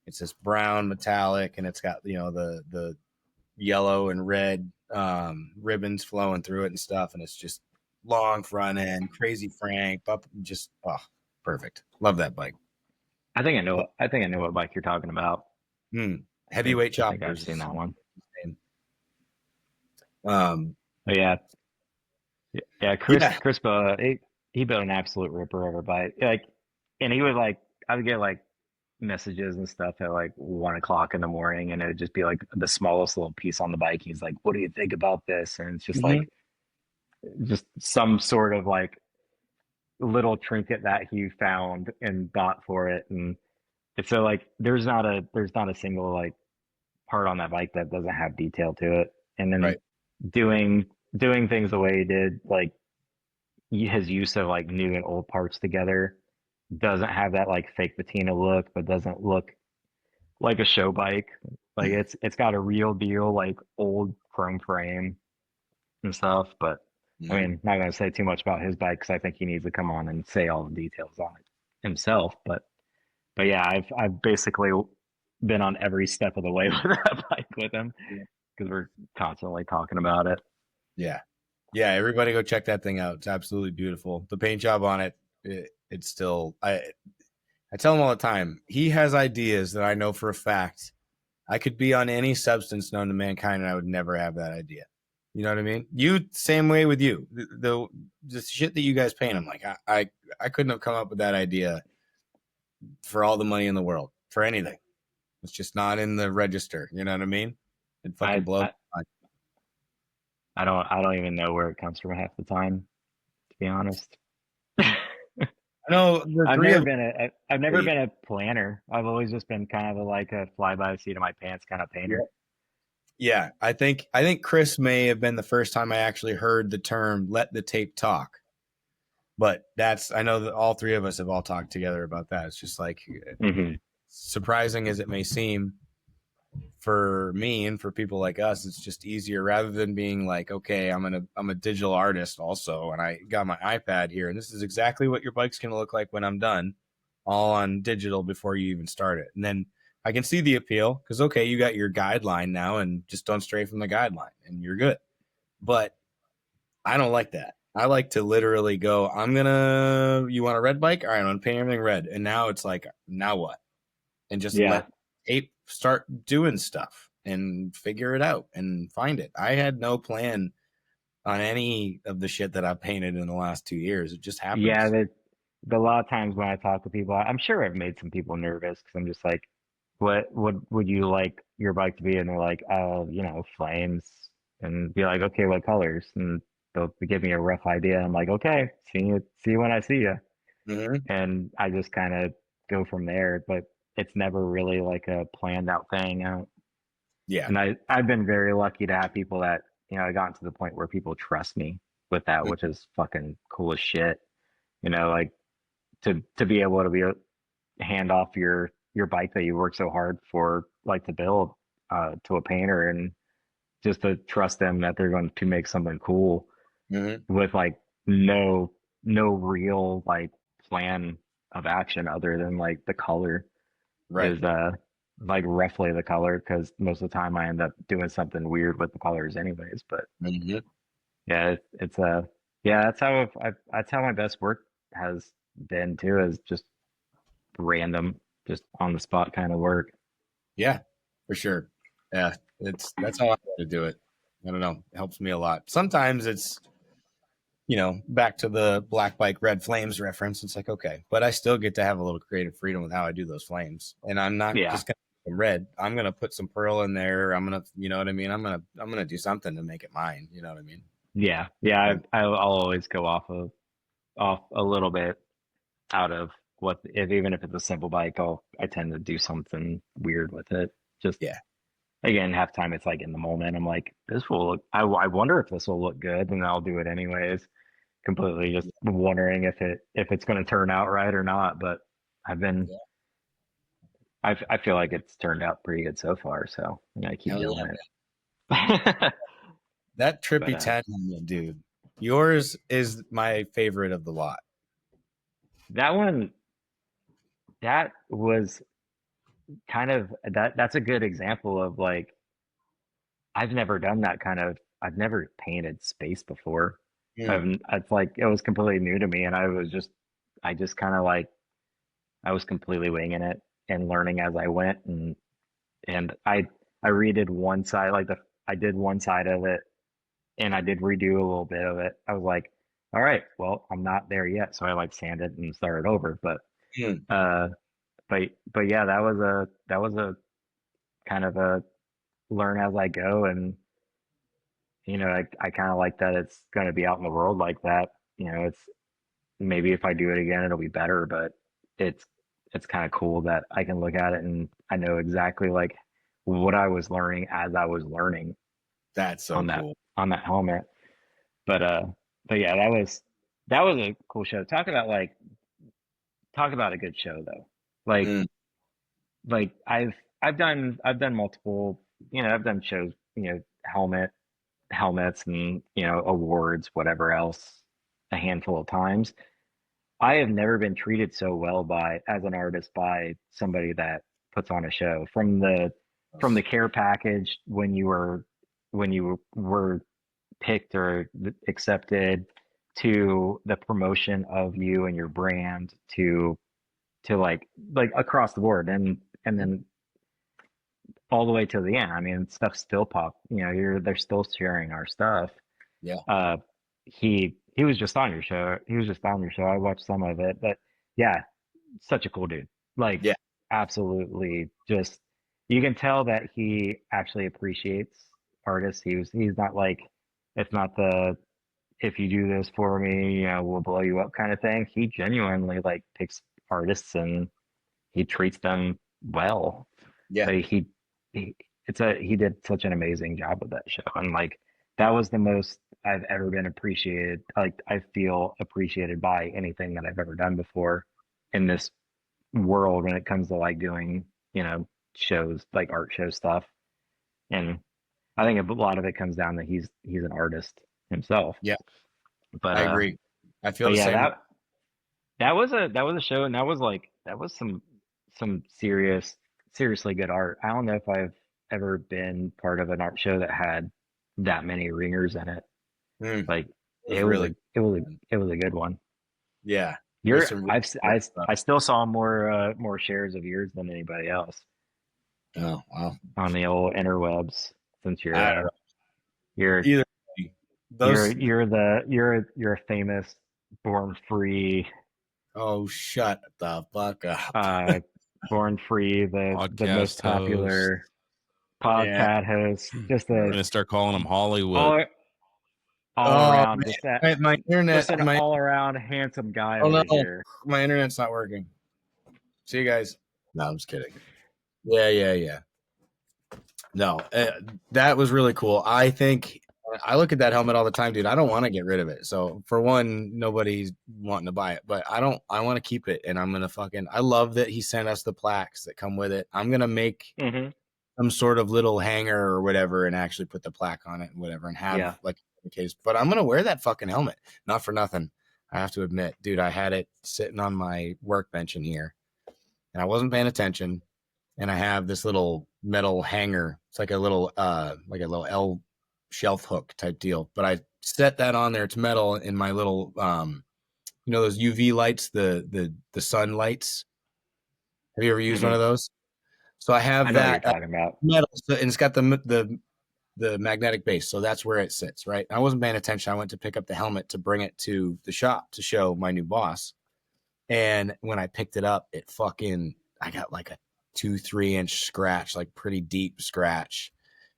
It's this brown metallic, and it's got the yellow and red ribbons flowing through it and stuff, and it's just long front end, crazy frank, just perfect. Love that bike. I think I know what bike you're talking about. Heavyweight choppers. I think I've seen that one. Chris, he built an absolute ripper of a bike. Like, and he would like, I would get like messages and stuff at like 1 o'clock in the morning, and it would just be like the smallest little piece on the bike. He's like, "What do you think about this?" And it's just like, just some sort of like little trinket that he found and bought for it. And it's so like, there's not a single like part on that bike that doesn't have detail to it. And then doing things the way he did, like his use of like new and old parts together, doesn't have that like fake patina look, but doesn't look like a show bike. Like it's got a real deal like old chrome frame and stuff. But I mean, not gonna say too much about his bike because I think he needs to come on and say all the details on it himself. But yeah, I've basically been on every step of the way with that bike with him because we're constantly talking about it. Yeah, everybody go check that thing out. It's absolutely beautiful. The paint job on it, it's still, I tell him all the time, he has ideas that I know for a fact I could be on any substance known to mankind and I would never have that idea. You know what I mean? You, same way with you. The shit that you guys paint, I'm like, I couldn't have come up with that idea for all the money in the world, for anything. It's just not in the register. You know what I mean? It fucking blows. I don't even know where it comes from half the time, to to be honest. I know the I've three never of been a I've never been a planner. I've always just been kind of like a fly by the seat of my pants kind of painter. Yeah, I think Chris may have been the first time I actually heard the term "let the tape talk." But I know that all three of us have all talked together about that. It's just like surprising as it may seem for me and for people like us, it's just easier rather than being like, okay, I'm a digital artist also, and I got my iPad here, and this is exactly what your bike's gonna look like when I'm done, all on digital before you even start it. And then I can see the appeal because okay, you got your guideline now, and just don't stray from the guideline, and you're good. But I don't like that. I like to literally go, you want a red bike? All right, I'm gonna paint everything red. And now it's like, now what? And just let tape start doing stuff and figure it out and find it. I had no plan on any of the shit that I painted in the last 2 years. It just happens. Yeah, a lot of times when I talk to people, I'm sure I've made some people nervous because I'm just like, what would you like your bike to be? And they're like, oh, flames. And be like, okay, what colors? And they'll give me a rough idea. I'm like, okay, see you when I see you. And I just kind of go from there. But it's never really like a planned out thing. Yeah. And I've been very lucky to have people that, I gotten to the point where people trust me with that, which is fucking cool as shit. Like to be able to hand off your bike that you work so hard for, like to build, to a painter, and just to trust them that they're going to make something cool with like no real like plan of action other than like the color is like roughly the color, because most of the time I end up doing something weird with the colors anyways. But yeah, it's that's how my best work has been too, is just random, just on the spot kind of work. Yeah, for sure. Yeah, that's how I like to do it. I don't know, it helps me a lot. Sometimes it's back to the black bike red flames reference. It's like, okay, but I still get to have a little creative freedom with how I do those flames, and I'm not just gonna make them red. I'm gonna put some pearl in there. I'm gonna, you know what I mean. I'm gonna do something to make it mine. You know what I mean? Yeah. I'll always go off a little bit out of even if it's a simple bike, I tend to do something weird with it. Just again, half time it's like in the moment, I'm like, this will look. I wonder if this will look good, and I'll do it anyways. Completely just wondering if it's going to turn out right or not. But I feel like it's turned out pretty good so far. So I'm gonna keep doing it. That Trippy 10, dude, yours is my favorite of the lot. That one, that was kind of that's a good example of like, I've never done that kind of, I've never painted space before. It's like, it was completely new to me, and I just kind of like, I was completely winging it and learning as I went. And I redid one side, I did one side of it, and I did redo a little bit of it. I was like, all right, well, I'm not there yet. So I like sanded and started over. But but yeah, that was a kind of a learn as I go. And I kind of like that it's going to be out in the world like that. It's, maybe if I do it again, it'll be better. But it's kind of cool that I can look at it and I know exactly like what I was learning as I was learning. That's so cool on that helmet. But yeah, that was a cool show. Talk about a good show though. Like I've done multiple, I've done shows, helmets and, awards, whatever else, a handful of times. I have never been treated so well as an artist by somebody that puts on a show, from the care package when you were picked or accepted, to the promotion of you and your brand, to like across the board, and then all the way to the end. I mean, stuff still pop. They're still sharing our stuff. Yeah. He was just on your show. I watched some of it, but yeah, such a cool dude. Like, absolutely, just, you can tell that he actually appreciates artists. He's not like, it's not if you do this for me, you know, we'll blow you up kind of thing. He genuinely like picks artists and he treats them well. Yeah. Like he did such an amazing job with that show. And like that was the most I've ever been appreciated. Like I feel appreciated by anything that I've ever done before in this world when it comes to like doing, you know, shows like art show stuff. And I think a lot of it comes down that he's an artist himself. Yeah, But I agree. I feel but the yeah, same. that was a show, and that was some seriously good art. I don't know if I've ever been part of an art show that had that many ringers in it. Mm, Like it was really it was a good one. yeah. You're There's some really good stuff. I still saw more shares of yours than anybody else Oh wow. on the old interwebs since I don't know. you're Either way, those. you're a famous born free Oh, shut the fuck up. born free the most Podcast popular Yeah. podcast host, just I'm a gonna start calling him Hollywood. all Oh around man, just that my internet. just an My all around handsome guy oh over no, here. my internet's not working. See you guys. No, I'm just kidding. Yeah. No, that was really cool. I think I look at that helmet all the time, dude. I don't want to get rid of it. So for one, nobody's wanting to buy it, but I want to keep it, and I'm gonna fucking. I love that he sent us the plaques that come with it. I'm gonna make some sort of little hanger or whatever, and actually put the plaque on it and whatever, and have like a case. But I'm gonna wear that fucking helmet. Not for nothing. I have to admit, dude, I had it sitting on my workbench in here, and I wasn't paying attention. And I have this little metal hanger. It's like a little L shelf hook type deal. But I set that on there. It's metal in my little you know those UV lights, the sun lights. Have you ever used one of those? So I have I know what you're that talking about. metal, and it's got the magnetic base. So that's where it sits, right? I wasn't paying attention. I went to pick up the helmet to bring it to the shop to show my new boss. And when I picked it up, I got like a 2-3 inch scratch, like pretty deep scratch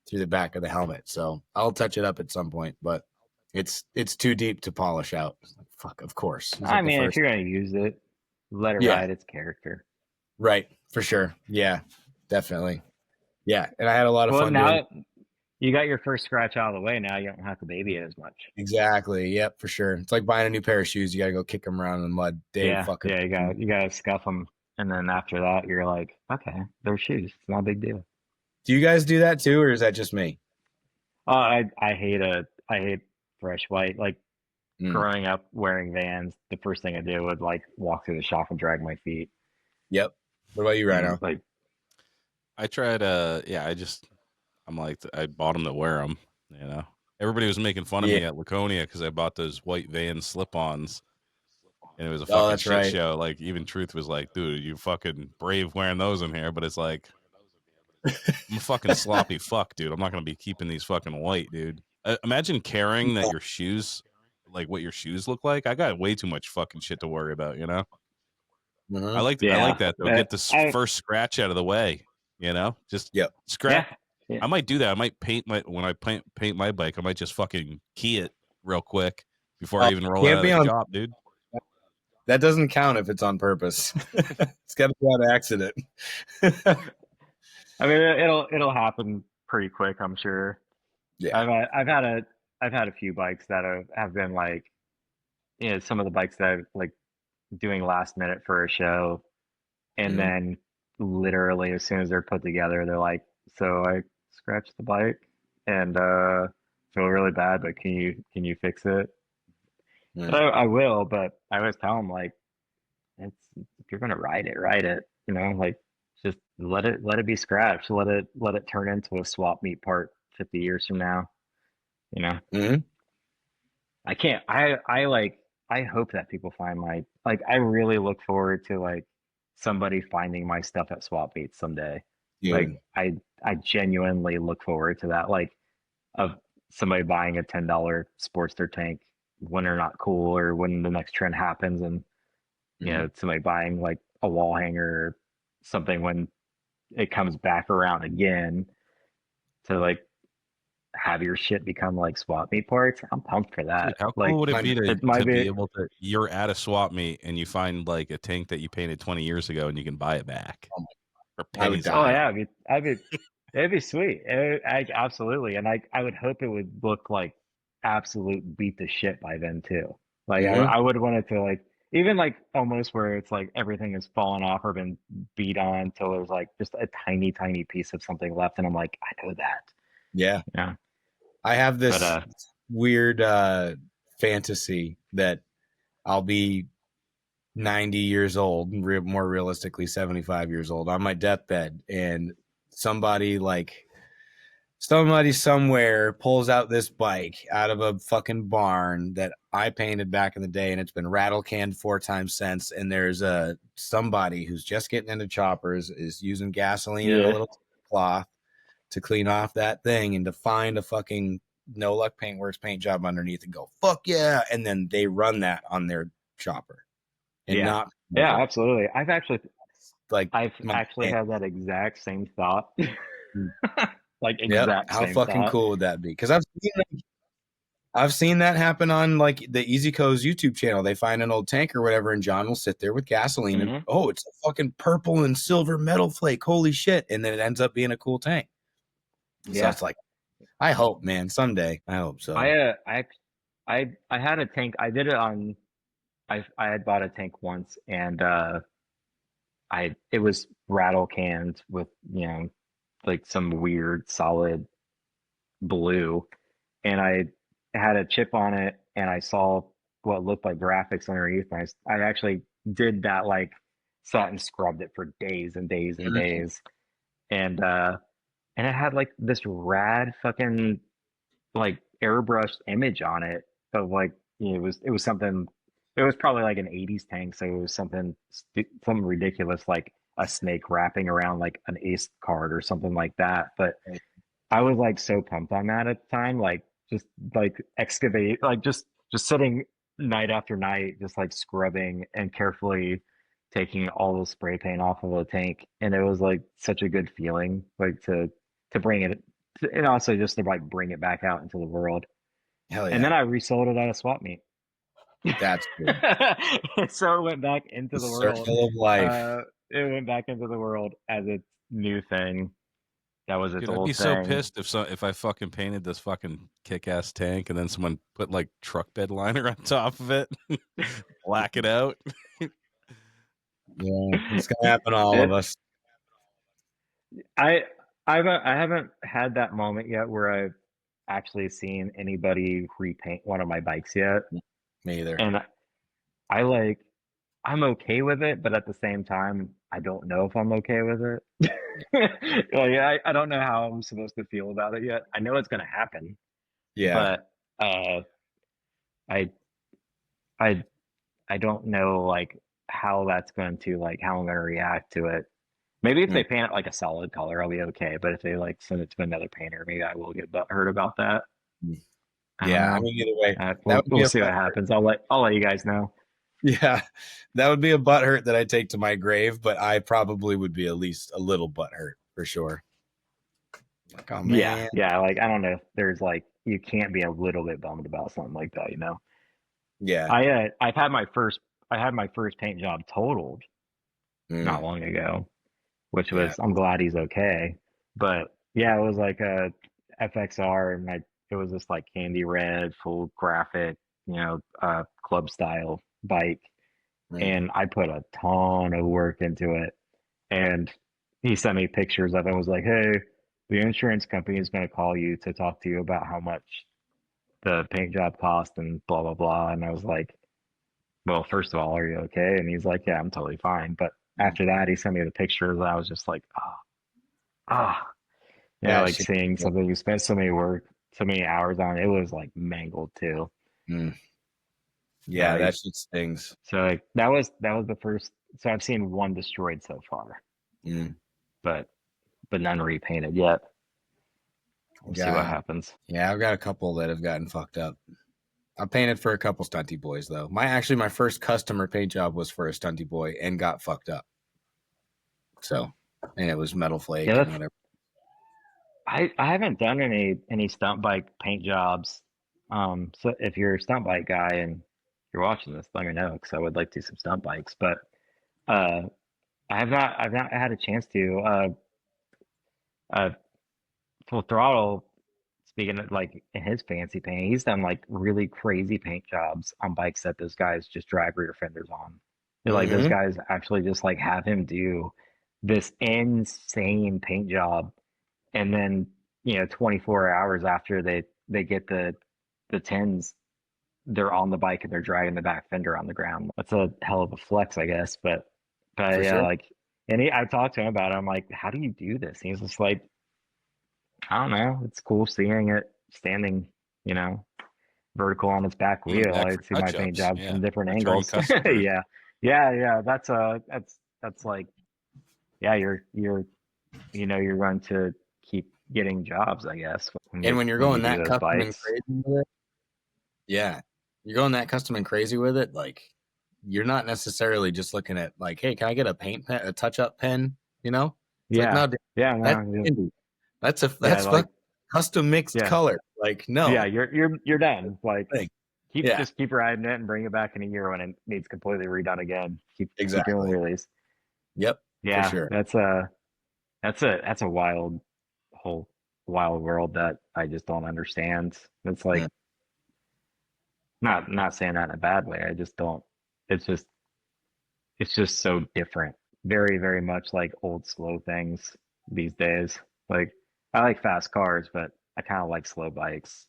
through the back of the helmet. So I'll touch it up at some point, but it's too deep to polish out. Fuck, of course. I mean, if you're gonna use it, let it ride its character. Right, for sure. Yeah, definitely. Yeah, and I had a lot of fun. Now you got your first scratch out of the way. Now you don't have to baby it as much. Exactly. Yep, for sure. It's like buying a new pair of shoes. You got to go kick them around in the mud. Yeah, you gotta scuff them. And then after that, you're like, okay, they're shoes. It's not a big deal. Do you guys do that too, or is that just me? I hate fresh white. Like growing up wearing Vans, the first thing I did would like walk through the shop and drag my feet. Yep. What about you, Rhino? Like, I tried. I'm like, I bought them to wear them. You know, everybody was making fun of me at Laconia because I bought those white Vans slip-ons. And it was a fucking shit show. Like, even Truth was like, dude, you fucking brave wearing those in here. But it's like, I'm a fucking sloppy fuck, dude. I'm not going to be keeping these fucking white, dude. Imagine caring that your shoes, like what your shoes look like. I got way too much fucking shit to worry about, you know? I like that, though. Get this first scratch out of the way, you know? Just scratch. Yeah. I might do that. I might when I paint my bike, I might just fucking key it real quick before I even roll out of the shop, dude. That doesn't count if it's on purpose. It's got to be on accident. I mean, it'll happen pretty quick, I'm sure. Yeah, I've had a few bikes that have been like, you know, some of the bikes that I've like doing last minute for a show, and then literally as soon as they're put together, they're like, so I scratched the bike and feel really bad, but can you fix it? I will, but I always tell them like, if you're gonna ride it, you know, like just let it be scratched, let it turn into a swap meet part 50 years from now, you know. I hope that people find I really look forward to like somebody finding my stuff at swap meets someday. Like I genuinely look forward to that, like of somebody buying a $10 Sportster tank when they're not cool, or when the next trend happens, and you know, somebody buying like a wall hanger or something when it comes back around again, to like have your shit become like swap meet parts, I'm pumped for that. Dude, how like, cool would it be it might to be be, able to, you're at a swap meet and you find like a tank that you painted 20 years ago and you can buy it back for I would pennies. die. oh yeah, it'd be sweet. Absolutely, and I would hope it would look like absolute beat the shit by then too. Like Mhm. I would want it to like even like almost where it's like everything has fallen off or been beat on till there's like just a tiny piece of something left, and I'm like, I know that. Yeah. Yeah. I have this But weird fantasy that I'll be 90 years old, more realistically 75 years old, on my deathbed, and somebody somewhere pulls out this bike out of a fucking barn that I painted back in the day, and it's been rattle canned 4 times since, and there's somebody who's just getting into choppers is using gasoline and a little cloth to clean off that thing and to find a fucking No Luck Paintworks paint job underneath and go, fuck yeah. And then they run that on their chopper and not. Yeah, absolutely. I've actually Man. had that exact same thought. Like Yep. exact How same fucking thought. cool would that be? Because I've seen that happen on like the Easy Co's YouTube channel. They find an old tank or whatever, and John will sit there with gasoline and it's a fucking purple and silver metal flake. Holy shit. And then it ends up being a cool tank. Yeah. So it's like, I hope, man, someday. I hope so. I had a tank. I did it on. I had bought a tank once, and it was rattle canned with like some weird solid blue, and I had a chip on it, and I saw what looked like graphics underneath. And I actually did that, like sat and scrubbed it for days and days and days, and it had like this rad fucking like airbrushed image on it of like it was something. It was probably like an 80s tank, so it was something ridiculous like a snake wrapping around like an ace card or something like that. But I was like so pumped on that at the time, like just like excavate, like just sitting night after night, just like scrubbing and carefully taking all the spray paint off of the tank, and it was like such a good feeling, like to bring it, and also just to like bring it back out into the world. Hell yeah! And then I resold it at a swap meet. That's good. So it went back into the world. Circle of life. It went back into the world as its new thing. That was its old thing. I'd be so pissed if I fucking painted this fucking kick-ass tank and then someone put like truck bed liner on top of it, black it out. Yeah, it's gonna happen to all of us. I haven't had that moment yet where I've actually seen anybody repaint one of my bikes yet. Me either. And I'm okay with it, but at the same time, I don't know if I'm okay with it. Like I don't know how I'm supposed to feel about it yet. I know it's gonna happen. Yeah. But I don't know like how that's going to like how I'm gonna react to it. Maybe if they paint it like a solid color, I'll be okay. But if they like send it to another painter, maybe I will get hurt about that. Yeah, I mean, either way, we'll see what happens. I'll let you guys know. Yeah, that would be a butthurt that I take to my grave, but I probably would be at least a little butthurt for sure. Like, oh man. Yeah. Like I don't know. There's like you can't be a little bit bummed about something like that, you know? Yeah. I had my first paint job totaled not long ago, which was I'm glad he's okay. But yeah, it was like a FXR, and it was this like candy red, full graphic, club style bike. And I put a ton of work into it. And he sent me pictures of it and was like, hey, the insurance company is going to call you to talk to you about how much the paint job cost and blah, blah, blah. And I was like, well, first of all, are you okay? And he's like, yeah, I'm totally fine. But after that, he sent me the pictures, and I was just like, like seeing something you spent so many hours on, it was like mangled too. Yeah, like, that shit stings. So like that was the first. So I've seen one destroyed so far, but none repainted yet. We'll see what happens. Yeah, I've got a couple that have gotten fucked up. I painted for a couple stunty boys though. My first customer paint job was for a stunty boy and got fucked up. So, and it was metal flake and whatever. I haven't done any stunt bike paint jobs. So if you're a stunt bike guy and you're watching this, let me know because I would like to do some stunt bikes. But uh, I've not had a chance to. Uh, Full Throttle, speaking of like in his fancy paint, he's done like really crazy paint jobs on bikes that those guys just drag rear fenders on. Like those Mm-hmm. guys actually just like have him do this insane paint job, and then 24 hours after they get the tins, they're on the bike and they're dragging the back fender on the ground. That's a hell of a flex, I guess. But For yeah, sure. like, and I talked to him about it. I'm like, how do you do this? And he's just like, I don't know. It's cool seeing it standing, you know, vertical on its back On the wheel. back I for see my paint touch-ups. jobs Yeah. from different Return angles. customers. Yeah. Yeah. That's like, yeah, you're you're going to keep getting jobs, I guess, And when you're when you going do that those custom and bikes. crazy with it, yeah, you're going that custom and crazy with it. Like, you're not necessarily just looking at like, hey, can I get a paint pen, a touch-up pen? You know, it's like, Yeah. no, dude, Yeah. that's No. indie. That's Yeah. fuck Like, custom mixed yeah. color. Like, Yeah. no, You're done. Like, thing. Yeah, just keep riding it and bring it back in a year when it needs completely redone again. Keep doing exactly. wheelies. Yep, for Yeah. sure. That's a whole wild world that I just don't understand. It's like, Mm. not saying that in a bad way. I just don't. It's just so different. Very, very much like old slow things these days. Like, I like fast cars, but I kind of like slow bikes.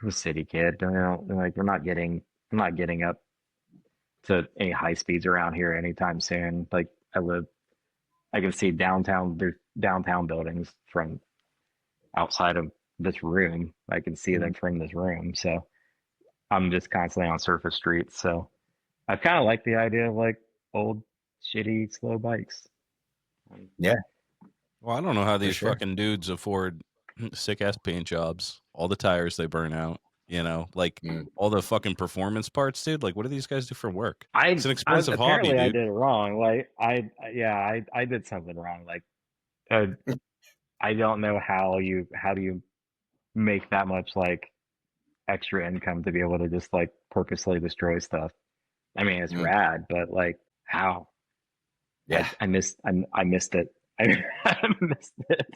I'm a city kid, like I'm not getting up to any high speeds around here anytime soon. Like, I can see there's downtown buildings from outside of this room. I can see them from this room. So I'm just constantly on surface streets. So I kind of like the idea of like old, shitty, slow bikes. Yeah, Well, I don't know how these sure. fucking dudes afford sick ass paint jobs. All the tires they burn out, like all the fucking performance parts, dude. Like, what do these guys do for work? It's an expensive hobby, Apparently I dude. did it wrong. Like I did something wrong. Like uh, I don't know how do you make that much like extra income to be able to just like purposely destroy stuff. I mean, it's rad, but like how? Yeah. I missed it. I missed it.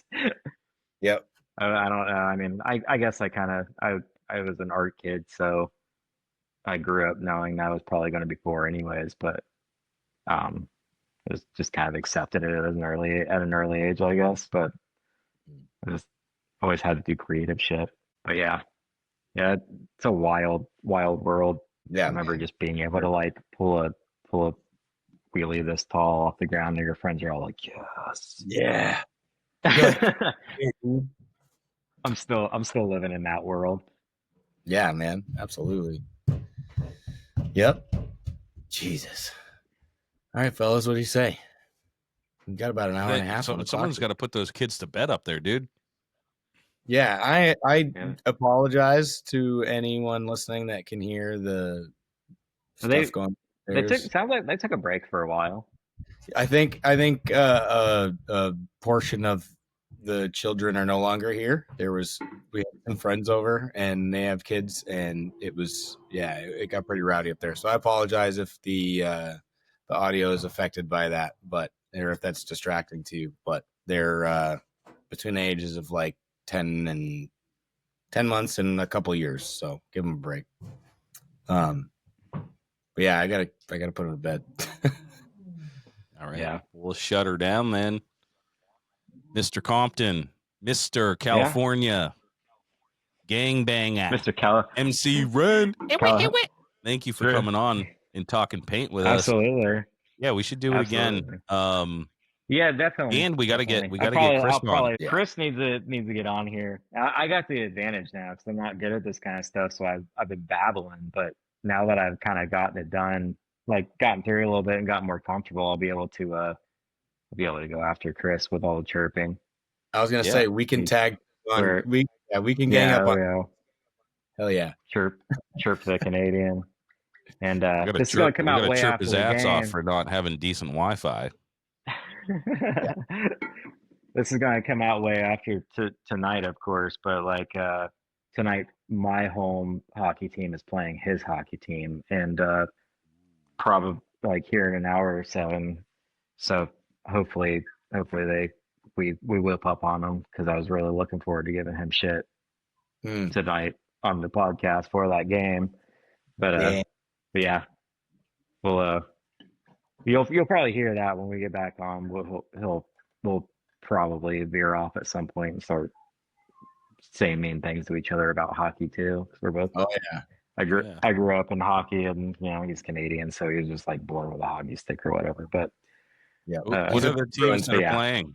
Yep. I don't know. I mean, I guess I was an art kid, so I grew up knowing that was probably going to be poor anyways, but um I just kind of accepted it at an early age, I guess. But I just always had to do creative shit. But yeah, it's a wild world. Yeah. I remember just being able to like pull a wheelie this tall off the ground, and your friends are all like, "Yes, Yeah. I'm still living in that world." Yeah, man. Absolutely. Yep. Jesus. All right, fellas, what do you say? We got about an hour and a half. Someone's got to put those kids to bed up there, dude. Yeah, I apologize to anyone listening that can hear the stuff going. Sounds like they took a break for a while. I think a portion of the children are no longer here. We had some friends over and they have kids, and it got pretty rowdy up there. So I apologize if the audio is affected by that, or if that's distracting to you. But they're between the ages of like 10 months and a couple years, so give them a break. But yeah, I gotta put them to bed. All right. Yeah. We'll shut her down then. Mr. Compton, Mr. California, Gangbanger, MC Wren. Thank you for coming on and talking paint with us. Absolutely. Yeah, we should do it again. Yeah, definitely. And we gotta get Chris on. Chris needs to get on here. I got the advantage now because I'm not good at this kind of stuff, so I've been babbling. But now that I've kind of gotten it done, like gotten through a little bit and gotten more comfortable, I'll be able to go after Chris with all the chirping. I was gonna say we can tag on. We can gang up on. Yeah. Hell yeah! Chirp the Canadian. And this is gonna come out way after his the ass game. off for not having decent Wi-Fi. this is gonna come out way after tonight, of course, but like tonight, my home hockey team is playing his hockey team, and probably like here in an hour or so, and so hopefully we whip up on them because I was really looking forward to giving him shit tonight on the podcast for that game. But yeah, we'll you'll probably hear that when we get back on. We'll probably veer off at some point and start saying mean things to each other about hockey too. 'Cause we're both. Oh yeah. I grew up in hockey, and he's Canadian, so he was just like born with a hockey stick or whatever. But yeah, what are the teams that are playing?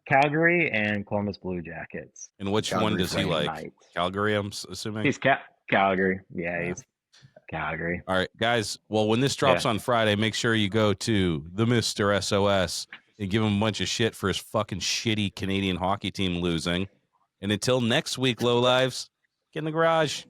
Calgary and Columbus Blue Jackets. And which Calgary one does he like? tonight. Calgary, I'm assuming. He's Calgary. Yeah, he's Calgary. All right, guys. Well, when this drops on Friday, make sure you go to the Mr. SOS and give him a bunch of shit for his fucking shitty Canadian hockey team losing. And until next week, Lowlives, get in the garage,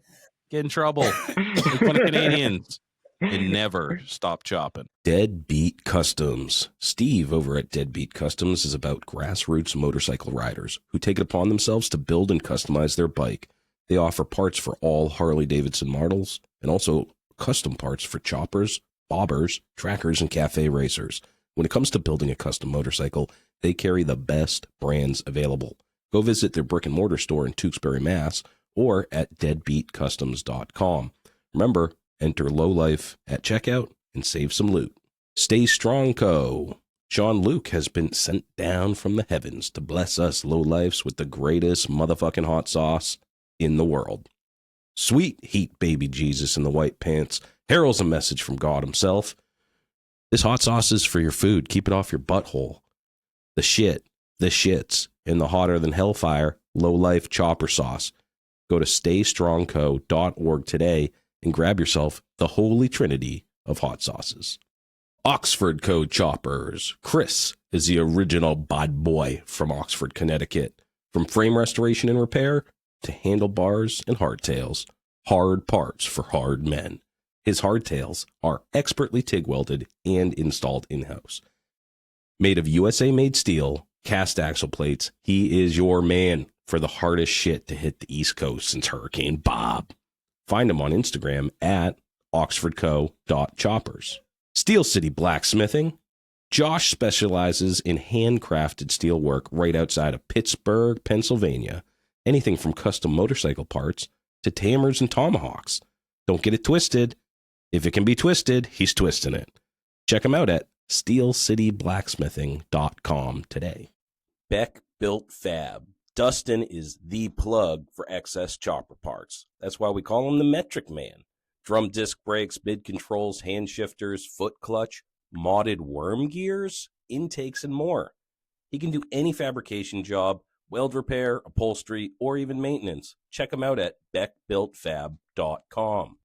get in trouble, make fun of Canadians, and never stop chopping. Deadbeat Customs. Steve over at Deadbeat Customs is about grassroots motorcycle riders who take it upon themselves to build and customize their bike. They offer parts for all Harley-Davidson models and also custom parts for choppers, bobbers, trackers, and cafe racers. When it comes to building a custom motorcycle, they carry the best brands available. Go visit their brick and mortar store in Tewksbury, Mass, or at deadbeatcustoms.com. Remember, enter Lowlife at checkout and save some loot. Stay Strong Co. Sean Luke has been sent down from the heavens to bless us Lowlifes with the greatest motherfucking hot sauce in the world. Sweet heat baby Jesus in the white pants heralds a message from God himself. This hot sauce is for your food. Keep it off your butthole. The shits, and the hotter than hellfire Lowlife chopper sauce. Go to staystrongco.org today and grab yourself the holy trinity of hot sauces. Oxford Co. Choppers. Chris is the original bad boy from Oxford, Connecticut. From frame restoration and repair to handlebars and hardtails. Hard parts for hard men. His hardtails are expertly TIG welded and installed in-house. Made of USA-made steel, cast axle plates, he is your man for the hardest shit to hit the East Coast since Hurricane Bob. Find him on Instagram at oxfordco.choppers. Steel City Blacksmithing. Josh specializes in handcrafted steel work right outside of Pittsburgh, Pennsylvania. Anything from custom motorcycle parts to hammers and tomahawks. Don't get it twisted. If it can be twisted, he's twisting it. Check him out at steelcityblacksmithing.com today. Beck Built Fab. Dustin is the plug for excess chopper parts. That's why we call him the Metric Man. Drum disc brakes, mid controls, hand shifters, foot clutch, modded worm gears, intakes, and more. He can do any fabrication job, weld repair, upholstery, or even maintenance. Check him out at beckbuiltfab.com.